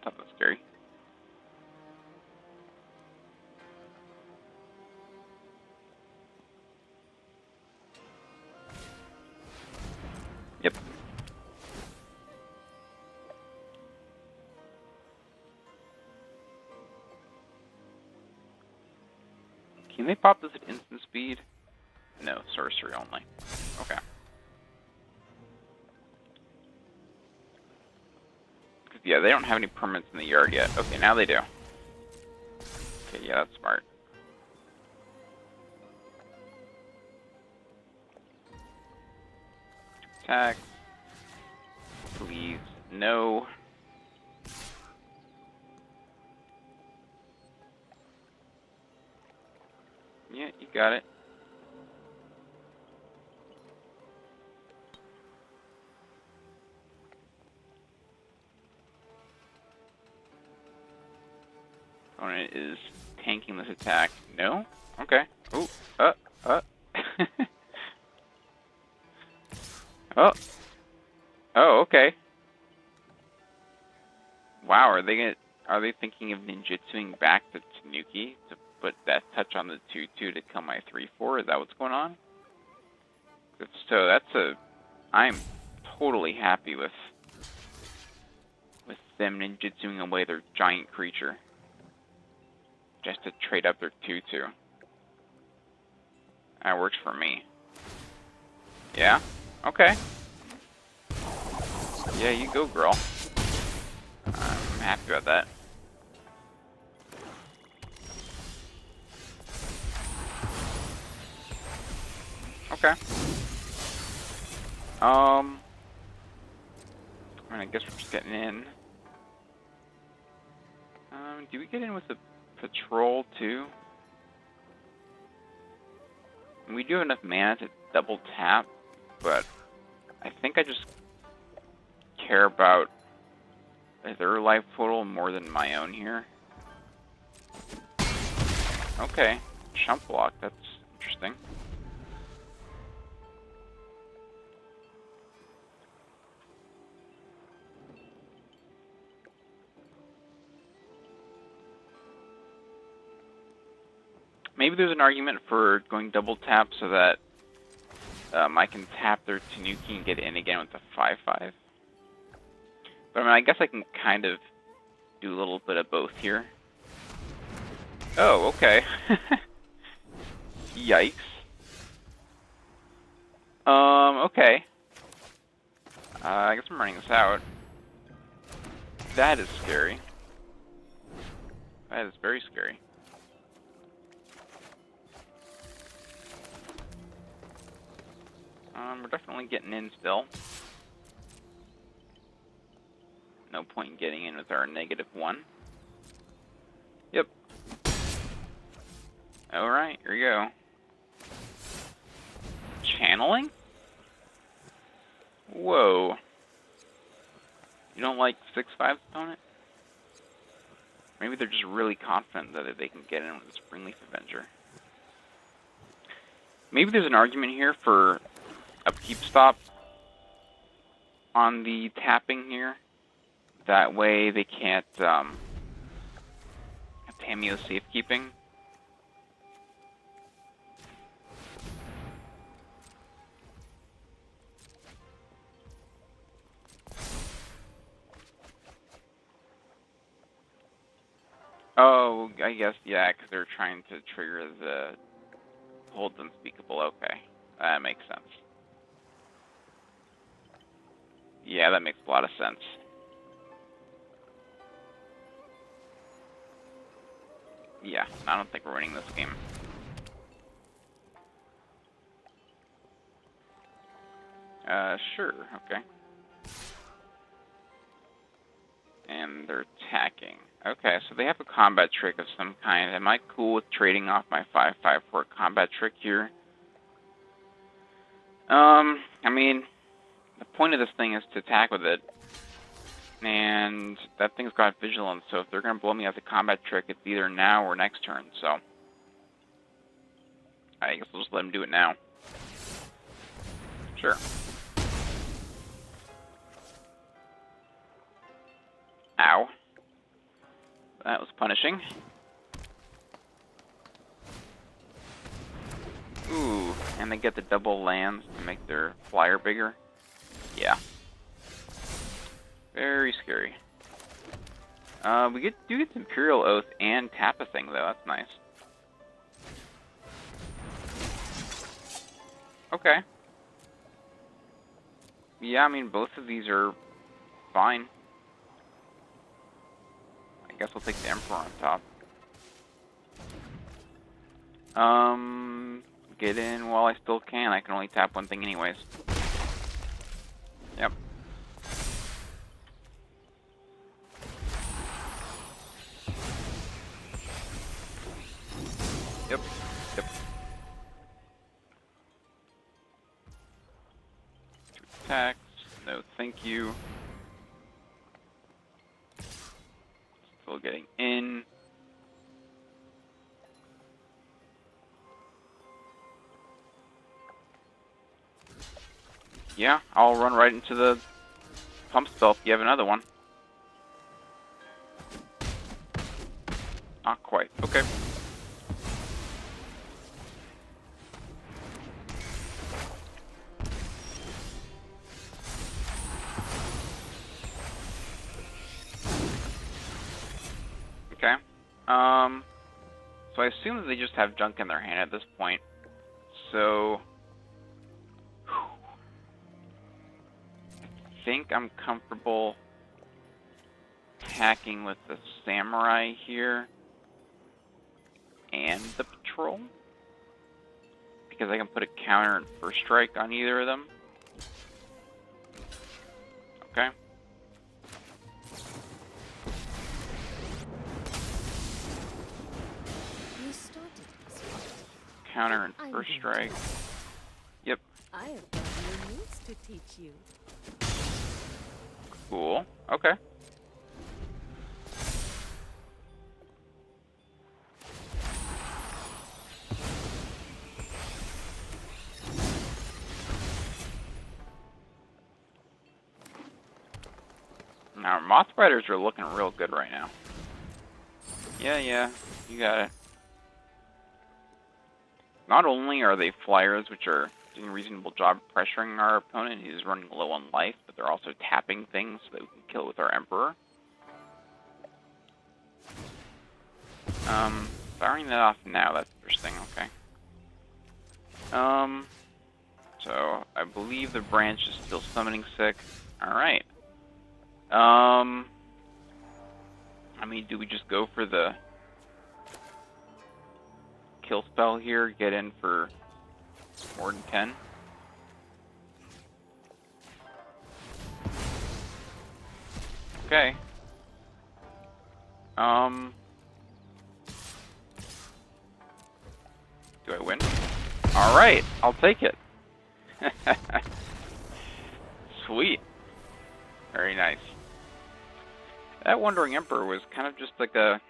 I thought that was scary. Yep. Can they pop this at instant speed? No, sorcery only. Okay. Yeah, they don't have any permanents in the yard yet. Okay, now they do. Okay, yeah, that's smart. Attack. Please, no. Yeah, you got it. Opponent is tanking this attack. No? Okay. Ooh. Oh. Oh. Oh, okay. Wow, are they thinking of ninjutsuing back to Tanuki to put that touch on the 2-2 to kill my 3-4? Is that what's going on? If so, I'm totally happy with them ninjutsuing away their giant creature. Just to trade up their 2-2. That works for me. Yeah? Okay. Yeah, you go, girl. I'm happy about that. Okay. I mean, I guess we're just getting in. Do we get in with the patrol too? We do have enough mana to double tap, but I think I just care about their life total more than my own here. Okay, chump block, that's interesting. Maybe there's an argument for going double tap so that I can tap their Tanuki and get in again with the 5/5. But I mean, I guess I can kind of do a little bit of both here. Oh, okay. Yikes. Okay. I guess I'm running this out. That is scary. That is very scary. We're definitely getting in still. No point in getting in with our -1. Yep. Alright, here we go. Channeling? Whoa. You don't like 6/5 opponent? Maybe they're just really confident that they can get in with the Springleaf Avenger. Maybe there's an argument here for upkeep stop on the tapping here. That way they can't Tameo safekeeping. Oh, I guess, yeah, because they're trying to trigger the hold unspeakable. Okay, that makes sense. Yeah, that makes a lot of sense. Yeah, I don't think we're winning this game. Sure, okay. And they're attacking. Okay, so they have a combat trick of some kind. Am I cool with trading off my 5/5 for a combat trick here? I mean, the point of this thing is to attack with it. And that thing's got vigilance, so if they're going to blow me out the combat trick, it's either now or next turn, so I guess we'll just let them do it now. Sure. Ow. That was punishing. Ooh, and they get the double lands to make their flyer bigger. Yeah. Very scary. We do get Imperial Oath and tap a thing, though. That's nice. Okay. Yeah, I mean, both of these are fine. I guess we'll take the Emperor on top. Get in while I still can. I can only tap one thing anyways. Yep. Yep. Yep. Two attacks. No, thank you. Still getting in. Yeah, I'll run right into the pump spell if you have another one. Not quite. Okay. Okay. So I assume that they just have junk in their hand at this point. So I think I'm comfortable attacking with the samurai here and the patrol, because I can put a counter and first strike on either of them. Okay. counter and
I'm
first
going
strike.
to.
Yep.
I have got new moves to teach you.
Cool. Okay. Now, Moth Riders are looking real good right now. Yeah, you got it. Not only are they flyers, which are doing a reasonable job pressuring our opponent who's running low on life, but they're also tapping things so that we can kill with our Emperor. Firing that off now, that's interesting, okay. So, I believe the branch is still summoning sick. Alright. I mean, do we just go for the kill spell here, get in for more than 10? Okay. Do I win? Alright, I'll take it. Sweet. Very nice. That Wandering Emperor was kind of just like a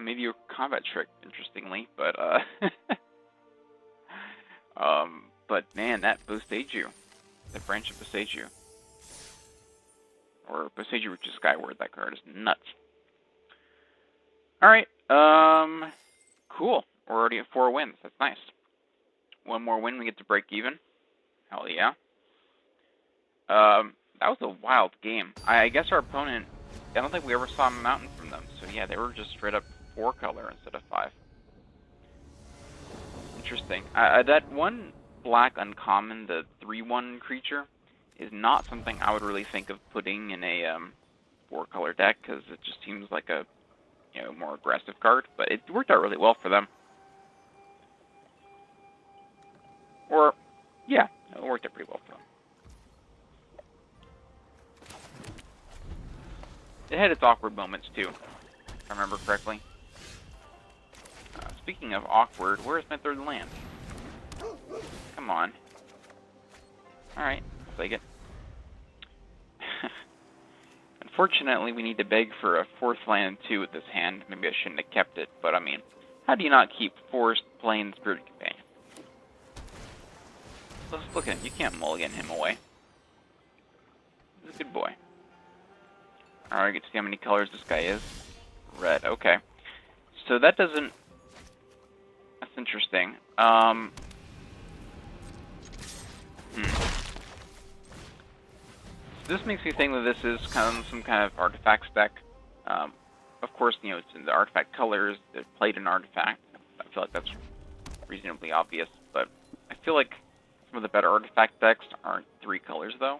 maybe a combat trick, interestingly, but but man, that Boseiju, that branch of Boseiju, or Boseiju which is Skyward, that card is nuts. All right, cool. We're already at 4 wins. That's nice. One more win, we get to break even. Hell yeah. That was a wild game. I guess our opponent, I don't think we ever saw a mountain from them. So yeah, they were just straight up 4 color instead of 5. Interesting. That one black uncommon, the 3/1 creature, is not something I would really think of putting in a 4 color deck because it just seems like a more aggressive card. But it worked out really well for them. Or yeah, it worked out pretty well for them. It had its awkward moments too, if I remember correctly. Speaking of awkward, where's my 3rd land? Come on. Alright, I'll take it. Unfortunately, we need to beg for a 4th land too with this hand. Maybe I shouldn't have kept it, but I mean, how do you not keep Forest, Plain, Spirit Companion? Let's look at him. You can't mulligan him away. He's a good boy. Alright, get to see how many colors this guy is. Red, okay. So that doesn't... That's interesting. This makes me think that this is kind of some kind of artifacts deck. Of course, it's in the artifact colors. They've played an artifact. I feel like that's reasonably obvious, but I feel like some of the better artifact decks aren't 3 colors, though.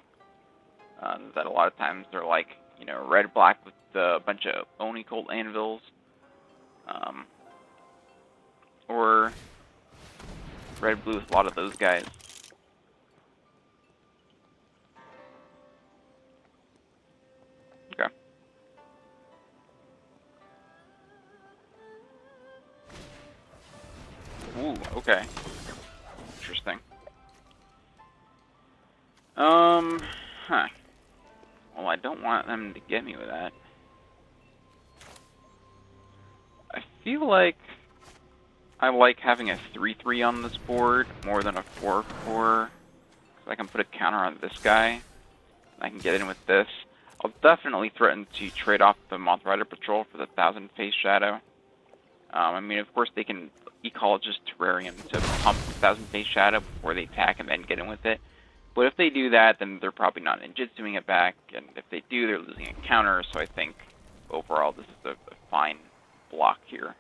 That a lot of times they're like, red, black with a bunch of Oni Cult Anvils. Or red, blue with a lot of those guys. Okay. Ooh, okay. Interesting. Huh. Well, I don't want them to get me with that. I feel like I like having a 3/3 on this board more than a 4/4. Because I can put a counter on this guy. And I can get in with this. I'll definitely threaten to trade off the Moth Rider Patrol for the 1000 Face Shadow. I mean, of course, they can Ecologist Terrarium to pump the 1000 Face Shadow before they attack and then get in with it. But if they do that, then they're probably not ninjutsuing it back, and if they do, they're losing a counter, so I think overall this is a fine block here,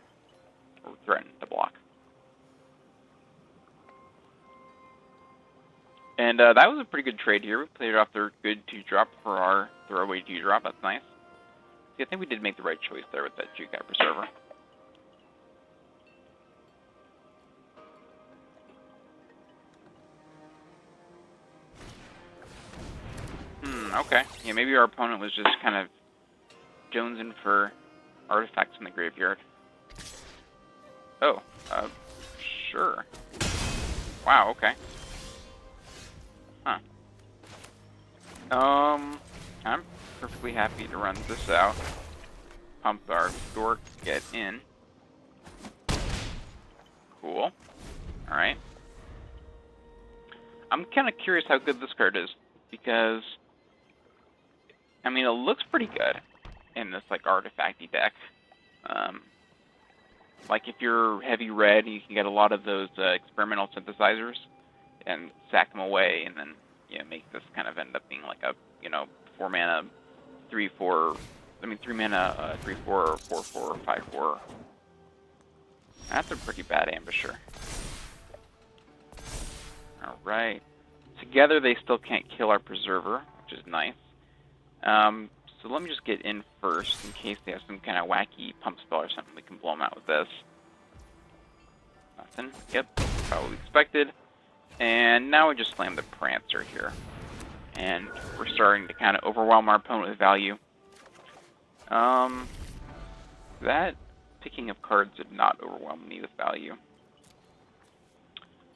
or threaten to block. And that was a pretty good trade here. We played off their good 2-drop for our throwaway 2-drop, that's nice. See, I think we did make the right choice there with that Jukai Preserver. Okay. Yeah, maybe our opponent was just kind of jonesing for artifacts in the graveyard. Oh, Wow, okay. Huh. I'm perfectly happy to run this out. Pump our dork, get in. Cool. Alright. I'm kind of curious how good this card is, because, I mean, it looks pretty good in this, like, artifacty deck. Like, if you're heavy red, you can get a lot of those experimental synthesizers and sack them away, and then, you know, make this kind of end up being like a, you know, 4 mana, 3/4, I mean, 3 mana, 3/4, or 4/4, or 5/4. That's a pretty bad ambusher. Alright. Together, they still can't kill our Preserver, which is nice. So let me just get in first, in case they have some kind of wacky pump spell or something. We can blow them out with this. Nothing. Yep, probably expected. And now we just slam the Prancer here. And we're starting to kind of overwhelm our opponent with value. That picking of cards did not overwhelm me with value.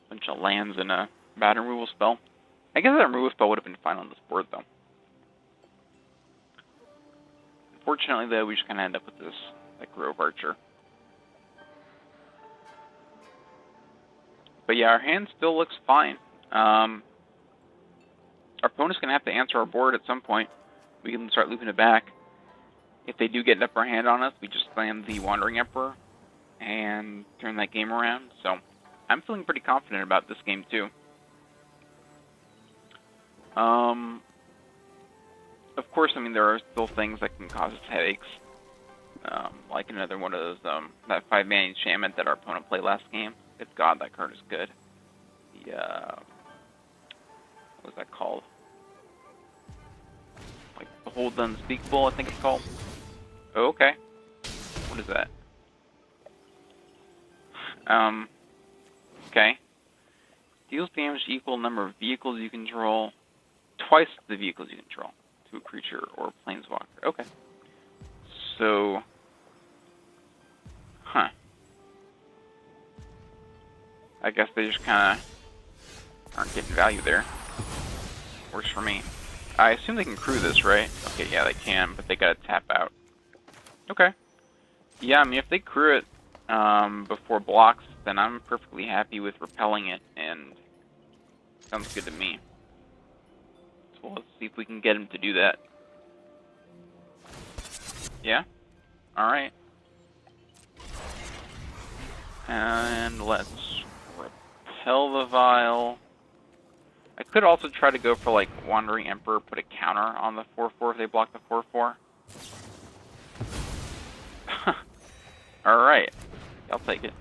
Bunch of lands and a bad removal spell. I guess that removal spell would have been fine on this board, though. Unfortunately, though, we just kind of end up with this, like, Grove Archer. But yeah, our hand still looks fine. Our opponent's going to have to answer our board at some point. We can start looping it back. If they do get an upper hand on us, we just slam the Wandering Emperor and turn that game around. So I'm feeling pretty confident about this game, too. Of course, I mean, there are still things that can cause us headaches. Like another one of those, that 5-mana enchantment that our opponent played last game. Good God, that card is good. The, what was that called? Like, Behold the Unspeakable, I think it's called. Oh, okay. What is that? Okay. Deals damage to equal number of vehicles you control. Twice the vehicles you control. To a creature or planeswalker. Okay. So... Huh. I guess they just kind of aren't getting value there. Works for me. I assume they can crew this, right? Okay, yeah, they can, but they gotta tap out. Okay. Yeah, I mean, if they crew it before blocks, then I'm perfectly happy with repelling it, and sounds good to me. So let's see if we can get him to do that. Yeah? Alright. And let's repel the Vial. I could also try to go for, like, Wandering Emperor, put a counter on the 4/4 if they block the 4/4. Alright. I'll take it.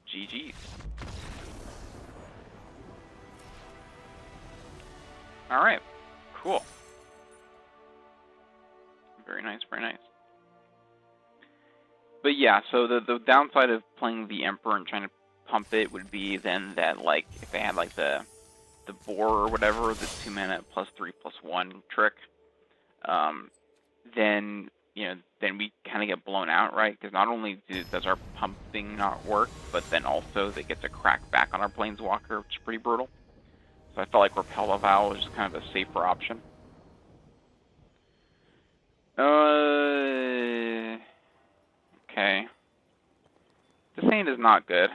GG's. Alright. Cool. Very nice, very nice. But yeah, so the downside of playing the Emperor and trying to pump it would be then that, like, if they had, like, the Boar or whatever, the 2 mana +3/+1 trick, then, you know, then we kind of get blown out, right? Because not only does our pumping not work, but then also they get to crack back on our Planeswalker, which is pretty brutal. So I felt like Repel the Vow was just kind of a safer option. Okay. This hand is not good,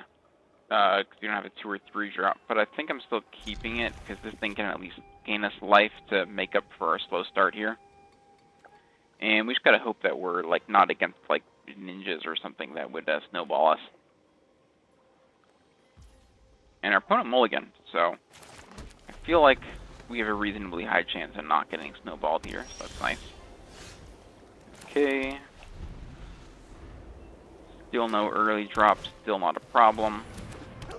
because you don't have a 2 or 3 drop, but I think I'm still keeping it, because this thing can at least gain us life to make up for our slow start here. And we just gotta hope that we're, like, not against, like, ninjas or something that would snowball us. And our opponent mulligan, so I feel like we have a reasonably high chance of not getting snowballed here, so that's nice. Okay. Still no early drops, still not a problem.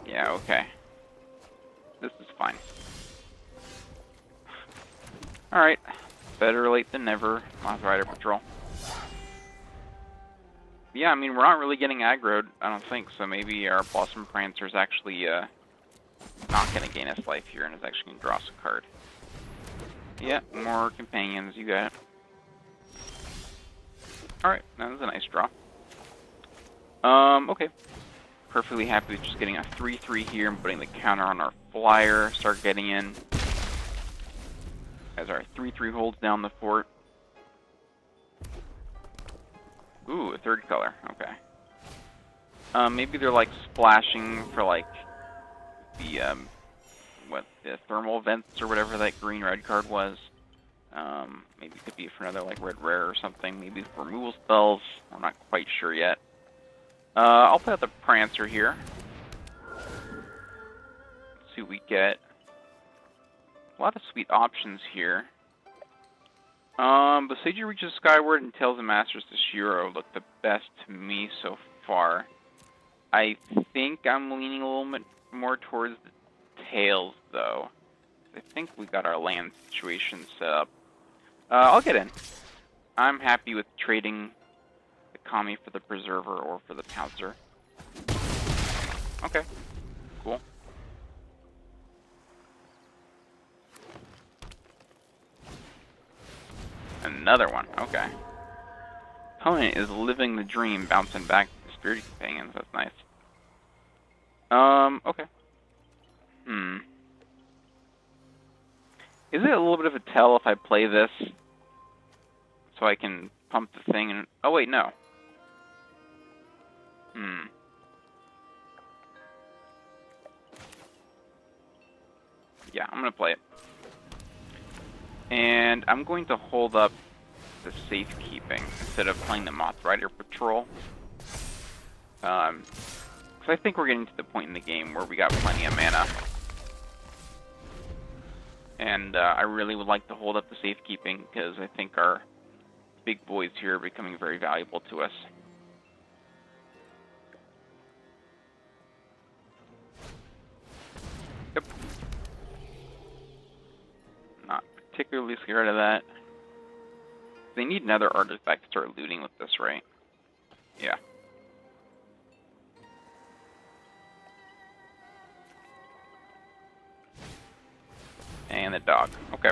Yeah, okay. This is fine. Alright. Better late than never. Moth Rider Patrol. Yeah, I mean, we're not really getting aggroed, I don't think, so maybe our Blossom Prancer is actually not going to gain us life here and is actually going to draw us a card. Yeah, more companions, you got it. Alright, that was a nice draw. Okay. perfectly happy with just getting a 3/3 here and putting the counter on our flyer. Start getting in as our 3/3 holds down the fort. Ooh, a third color. Okay. Maybe they're like splashing for like the the thermal vents or whatever that green-red card was. Maybe it could be for another like red rare or something. Maybe for removal spells. We're not quite sure yet. I'll put out the Prancer here. Let's see what we get. A lot of sweet options here. Besage Reaches Skyward and Tales of Masters to Shiro look the best to me so far. I think I'm leaning a little bit more towards the Tales, though. I think we got our land situation set up. I'll get in. I'm happy with trading the Kami for the Preserver or for the Pouncer. Okay, cool. Another one, okay. Opponent is living the dream, bouncing back to Spirit Companions, that's nice. Okay. Is it a little bit of a tell if I play this so I can pump the thing and... Oh, wait, no. Yeah, I'm going to play it. And I'm going to hold up the safekeeping instead of playing the Moth Rider Patrol. Because I think we're getting to the point in the game where we got plenty of mana. And I really would like to hold up the safekeeping because I think our big boys here are becoming very valuable to us. Yep. Not particularly scared of that. They need another artifact to start looting with this, right? Yeah. And the dog. Okay.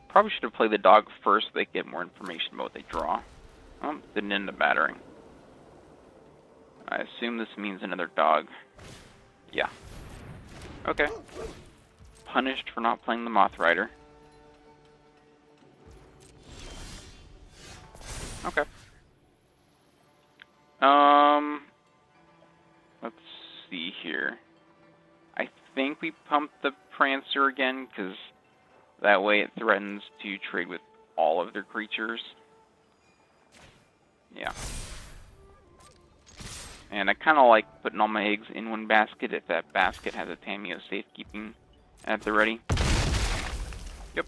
Probably should have played the dog first so they get more information about what they draw. Oh, didn't end up mattering. I assume this means another dog. Yeah. Okay. Punished for not playing the Moth Rider. Okay. Let's see here. I think we pumped the Prancer again, because that way it threatens to trade with all of their creatures. Yeah. And I kind of like putting all my eggs in one basket if that basket has a Tamiyo safekeeping at the ready. Yep.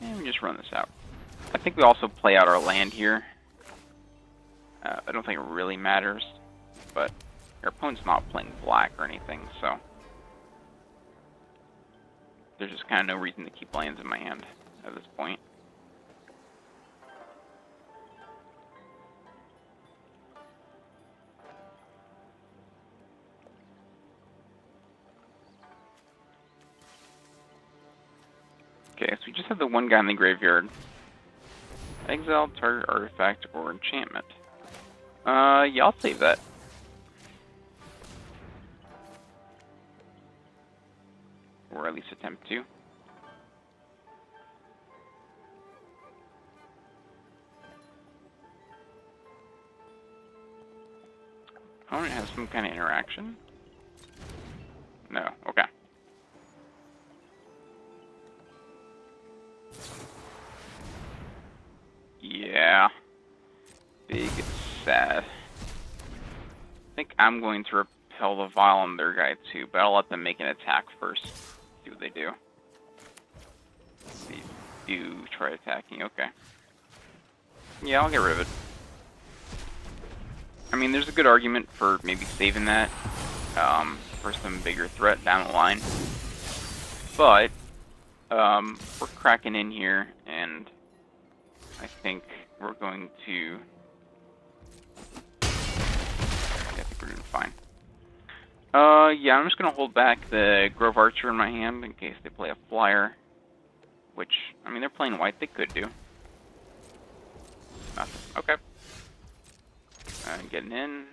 And we just run this out. I think we also play out our land here. I don't think it really matters, but our opponent's not playing black or anything, so there's just kind of no reason to keep lands in my hand at this point. Okay, so we just have the one guy in the graveyard. Exile, target artifact, or enchantment. Yeah, I'll save that. Or at least attempt to. Opponent has some kind of interaction? No, okay. Yeah. Big sad. I think I'm going to repel the Vile on their guy too, but I'll let them make an attack first. See what they do. They do try attacking, okay. Yeah, I'll get rid of it. I mean, there's a good argument for maybe saving that for some bigger threat down the line. But we're cracking in here, and I think we're going to... I think we're doing fine. Yeah, I'm just going to hold back the Grove Archer in my hand in case they play a flyer. Which, I mean, they're playing white, they could do. Nothing. Okay. Getting in.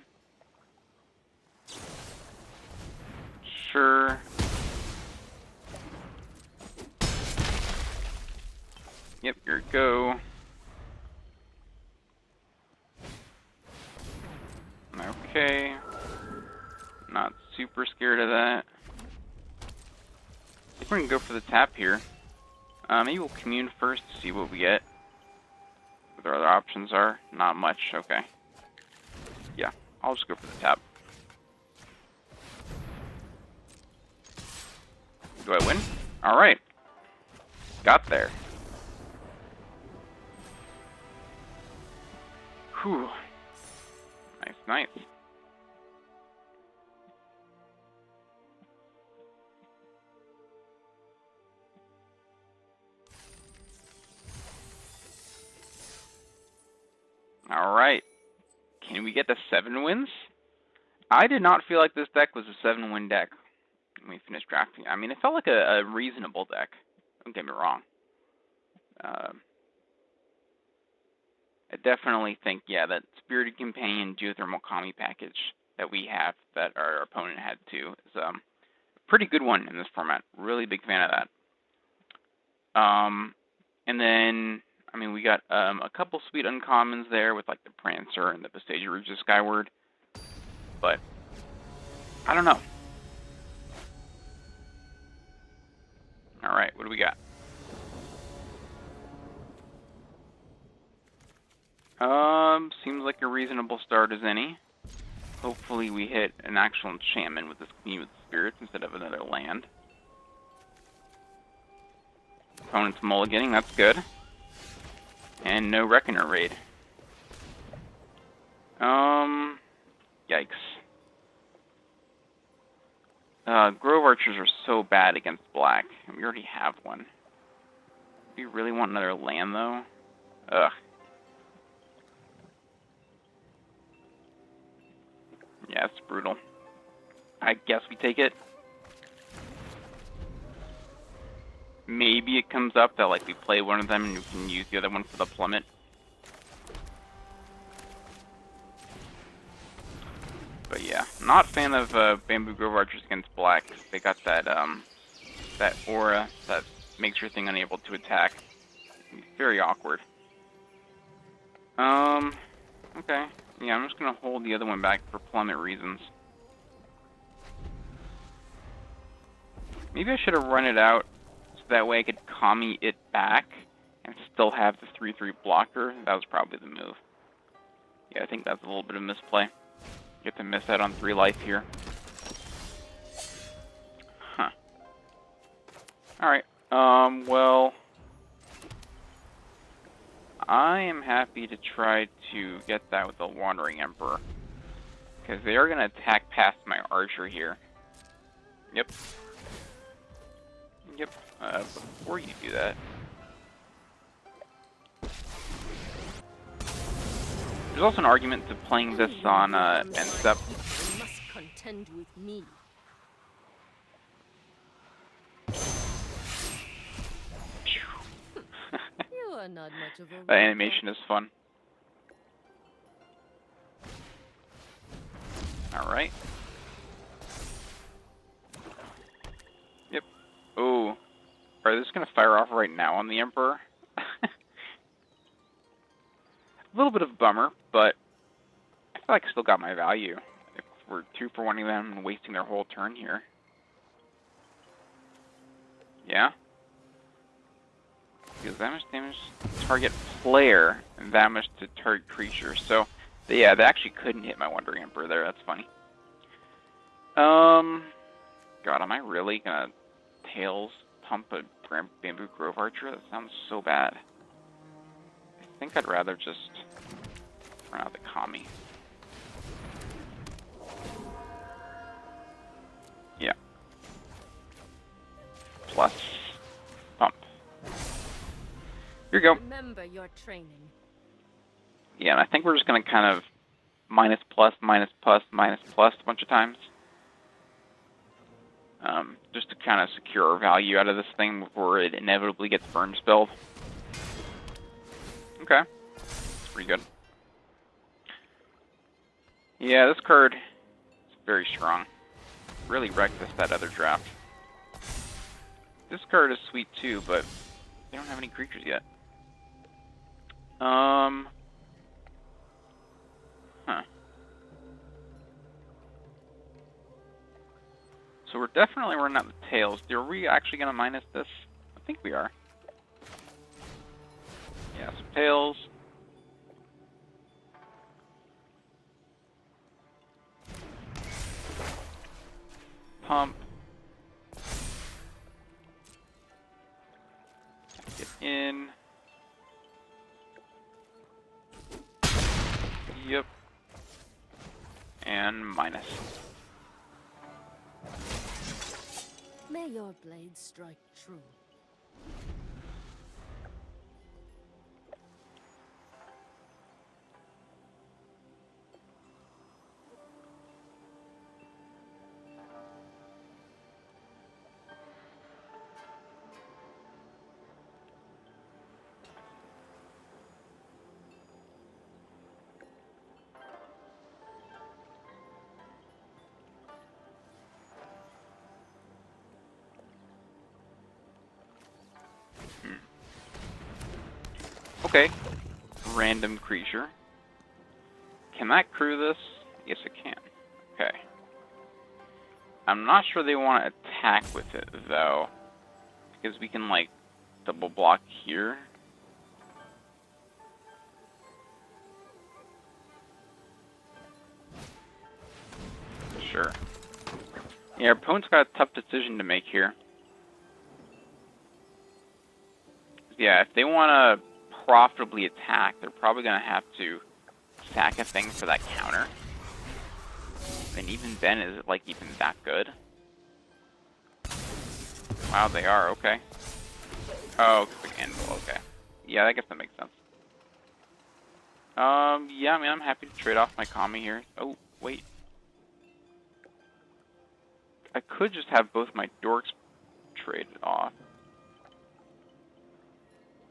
Sure. Yep, here we go. Okay. Not super scared of that. I think we're gonna go for the tap here. Maybe we'll commune first to see what we get. What our other options are. Not much, okay. Yeah, I'll just go for the tap. Do I win? Alright. Got there. Whew. Nice, nice. Alright. Can we get to 7 wins? I did not feel like this deck was a 7-win deck when we finished drafting. I mean, it felt like a reasonable deck. Don't get me wrong. I definitely think, yeah, that Spirited Companion Geothermal Kami package that we have, that our opponent had too, is a pretty good one in this format. Really big fan of that. And then, I mean, we got a couple sweet uncommons there with like the Prancer and the Vestige Rouge of Skyward. But, I don't know. Alright, what do we got? Seems like a reasonable start as any. Hopefully we hit an actual enchantment with this Commune with Spirits instead of another land. Opponent's mulliganing, that's good. And no Reckoner raid. Yikes. Grove Archers are so bad against black, and we already have one. Do we really want another land, though? Ugh. Yeah, it's brutal. I guess we take it. Maybe it comes up that, like, we play one of them and we can use the other one for the plummet. But yeah, not a fan of Bamboo Grove Archers against black. They got that that aura that makes your thing unable to attack. It's very awkward. Okay. Yeah, I'm just gonna hold the other one back for plummet reasons. Maybe I should have run it out so that way I could Kami it back and still have the 3/3 blocker. That was probably the move. Yeah, I think that's a little bit of misplay. Get to miss out on 3 life here. Huh. Alright. Well, I am happy to try to get that with the Wandering Emperor, because they are going to attack past my Archer here. Yep. Yep. Before you do that, there's also an argument to playing this on end step.
You must contend with me. You are not much of a
That animation is fun. Alright. Yep. Oh. Are they just gonna fire off right now on the Emperor? A little bit of a bummer, but I feel like I still got my value. If we're 2 for 1-ing them and wasting their whole turn here. Yeah? Because damage target player and damage to target creature. So, yeah, they actually couldn't hit my Wandering Emperor there. That's funny. God, am I really gonna Tails pump a Bamboo Grove Archer? That sounds so bad. I think I'd rather just run out the Kami. Yeah. Plus pump. Here you go.
Remember your training.
Yeah, and I think we're just gonna kind of minus plus a bunch of times. Just to kind of secure our value out of this thing before it inevitably gets burn spelled. Okay. That's pretty good. Yeah, this card is very strong. Really wrecked us that other draft. This card is sweet too, but they don't have any creatures yet. Huh. So we're definitely running out the tails. Are we actually going to minus this? I think we are. Yeah, so tails. Pump. Get in. Yep. And minus.
May your blade strike true.
Okay. Random creature. Can that crew this? Yes, it can. Okay. I'm not sure they want to attack with it, though. Because we can, like, double block here. Sure. Yeah, our opponent's got a tough decision to make here. Yeah, if they want to profitably attack, they're probably going to have to sack a thing for that counter. And even then, is it, like, even that good? Wow, they are, okay. Oh, it's the anvil, okay. Yeah, I guess that makes sense. Yeah, I mean, I'm happy to trade off my Kami here. Oh, wait. I could just have both my dorks traded off.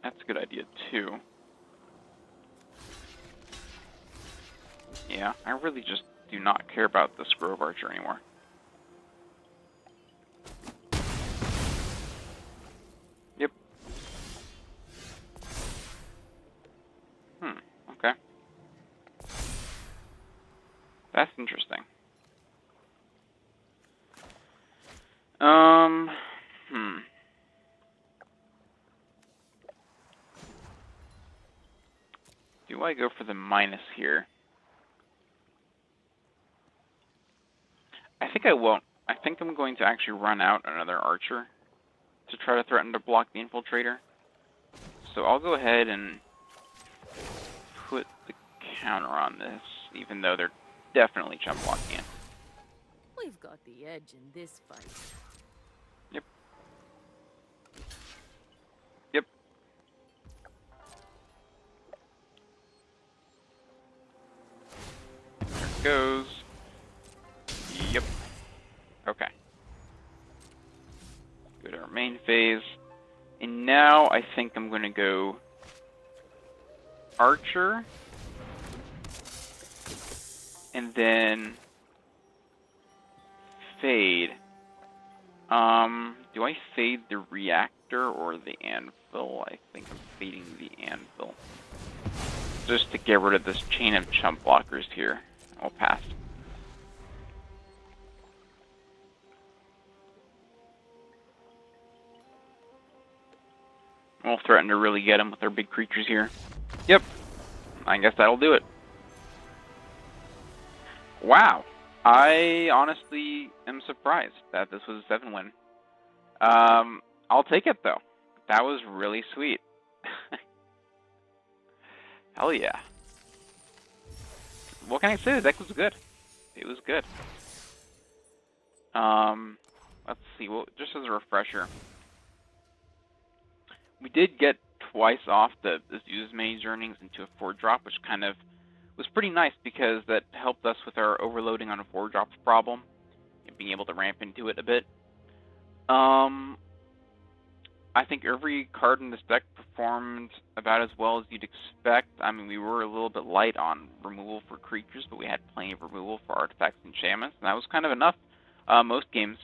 That's a good idea, too. Yeah, I really just do not care about this Grove Archer anymore. Yep. Okay. That's interesting. Do I go for the minus here? I think I won't. I think I'm going to actually run out another archer to try to threaten to block the infiltrator. So I'll go ahead and put the counter on this, even though they're definitely chump blocking it.
We've got the edge in this fight.
Yep. Yep. There it goes. Yep. Okay. Go to our main phase. And now I think I'm going to go Archer. And then Fade. Do I fade the reactor or the anvil? I think I'm fading the anvil. Just to get rid of this chain of chump blockers here. I'll pass. We'll threaten to really get them with our big creatures here. Yep. I guess that'll do it. Wow. I honestly am surprised that this was a 7-win. I'll take it, though. That was really sweet. Hell yeah. What can I say? The deck was good. It was good. Let's see. Well, just as a refresher, we did get twice off the Zeus Mage earnings into a 4-drop, which kind of was pretty nice because that helped us with our overloading on a 4-drop problem and being able to ramp into it a bit. I think every card in this deck performed about as well as you'd expect. I mean, we were a little bit light on removal for creatures, but we had plenty of removal for artifacts and enchantments, and that was kind of enough most games.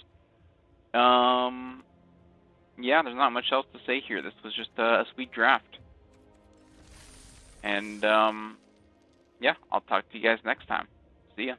Yeah, there's not much else to say here. This was just a sweet draft. And, yeah, I'll talk to you guys next time. See ya.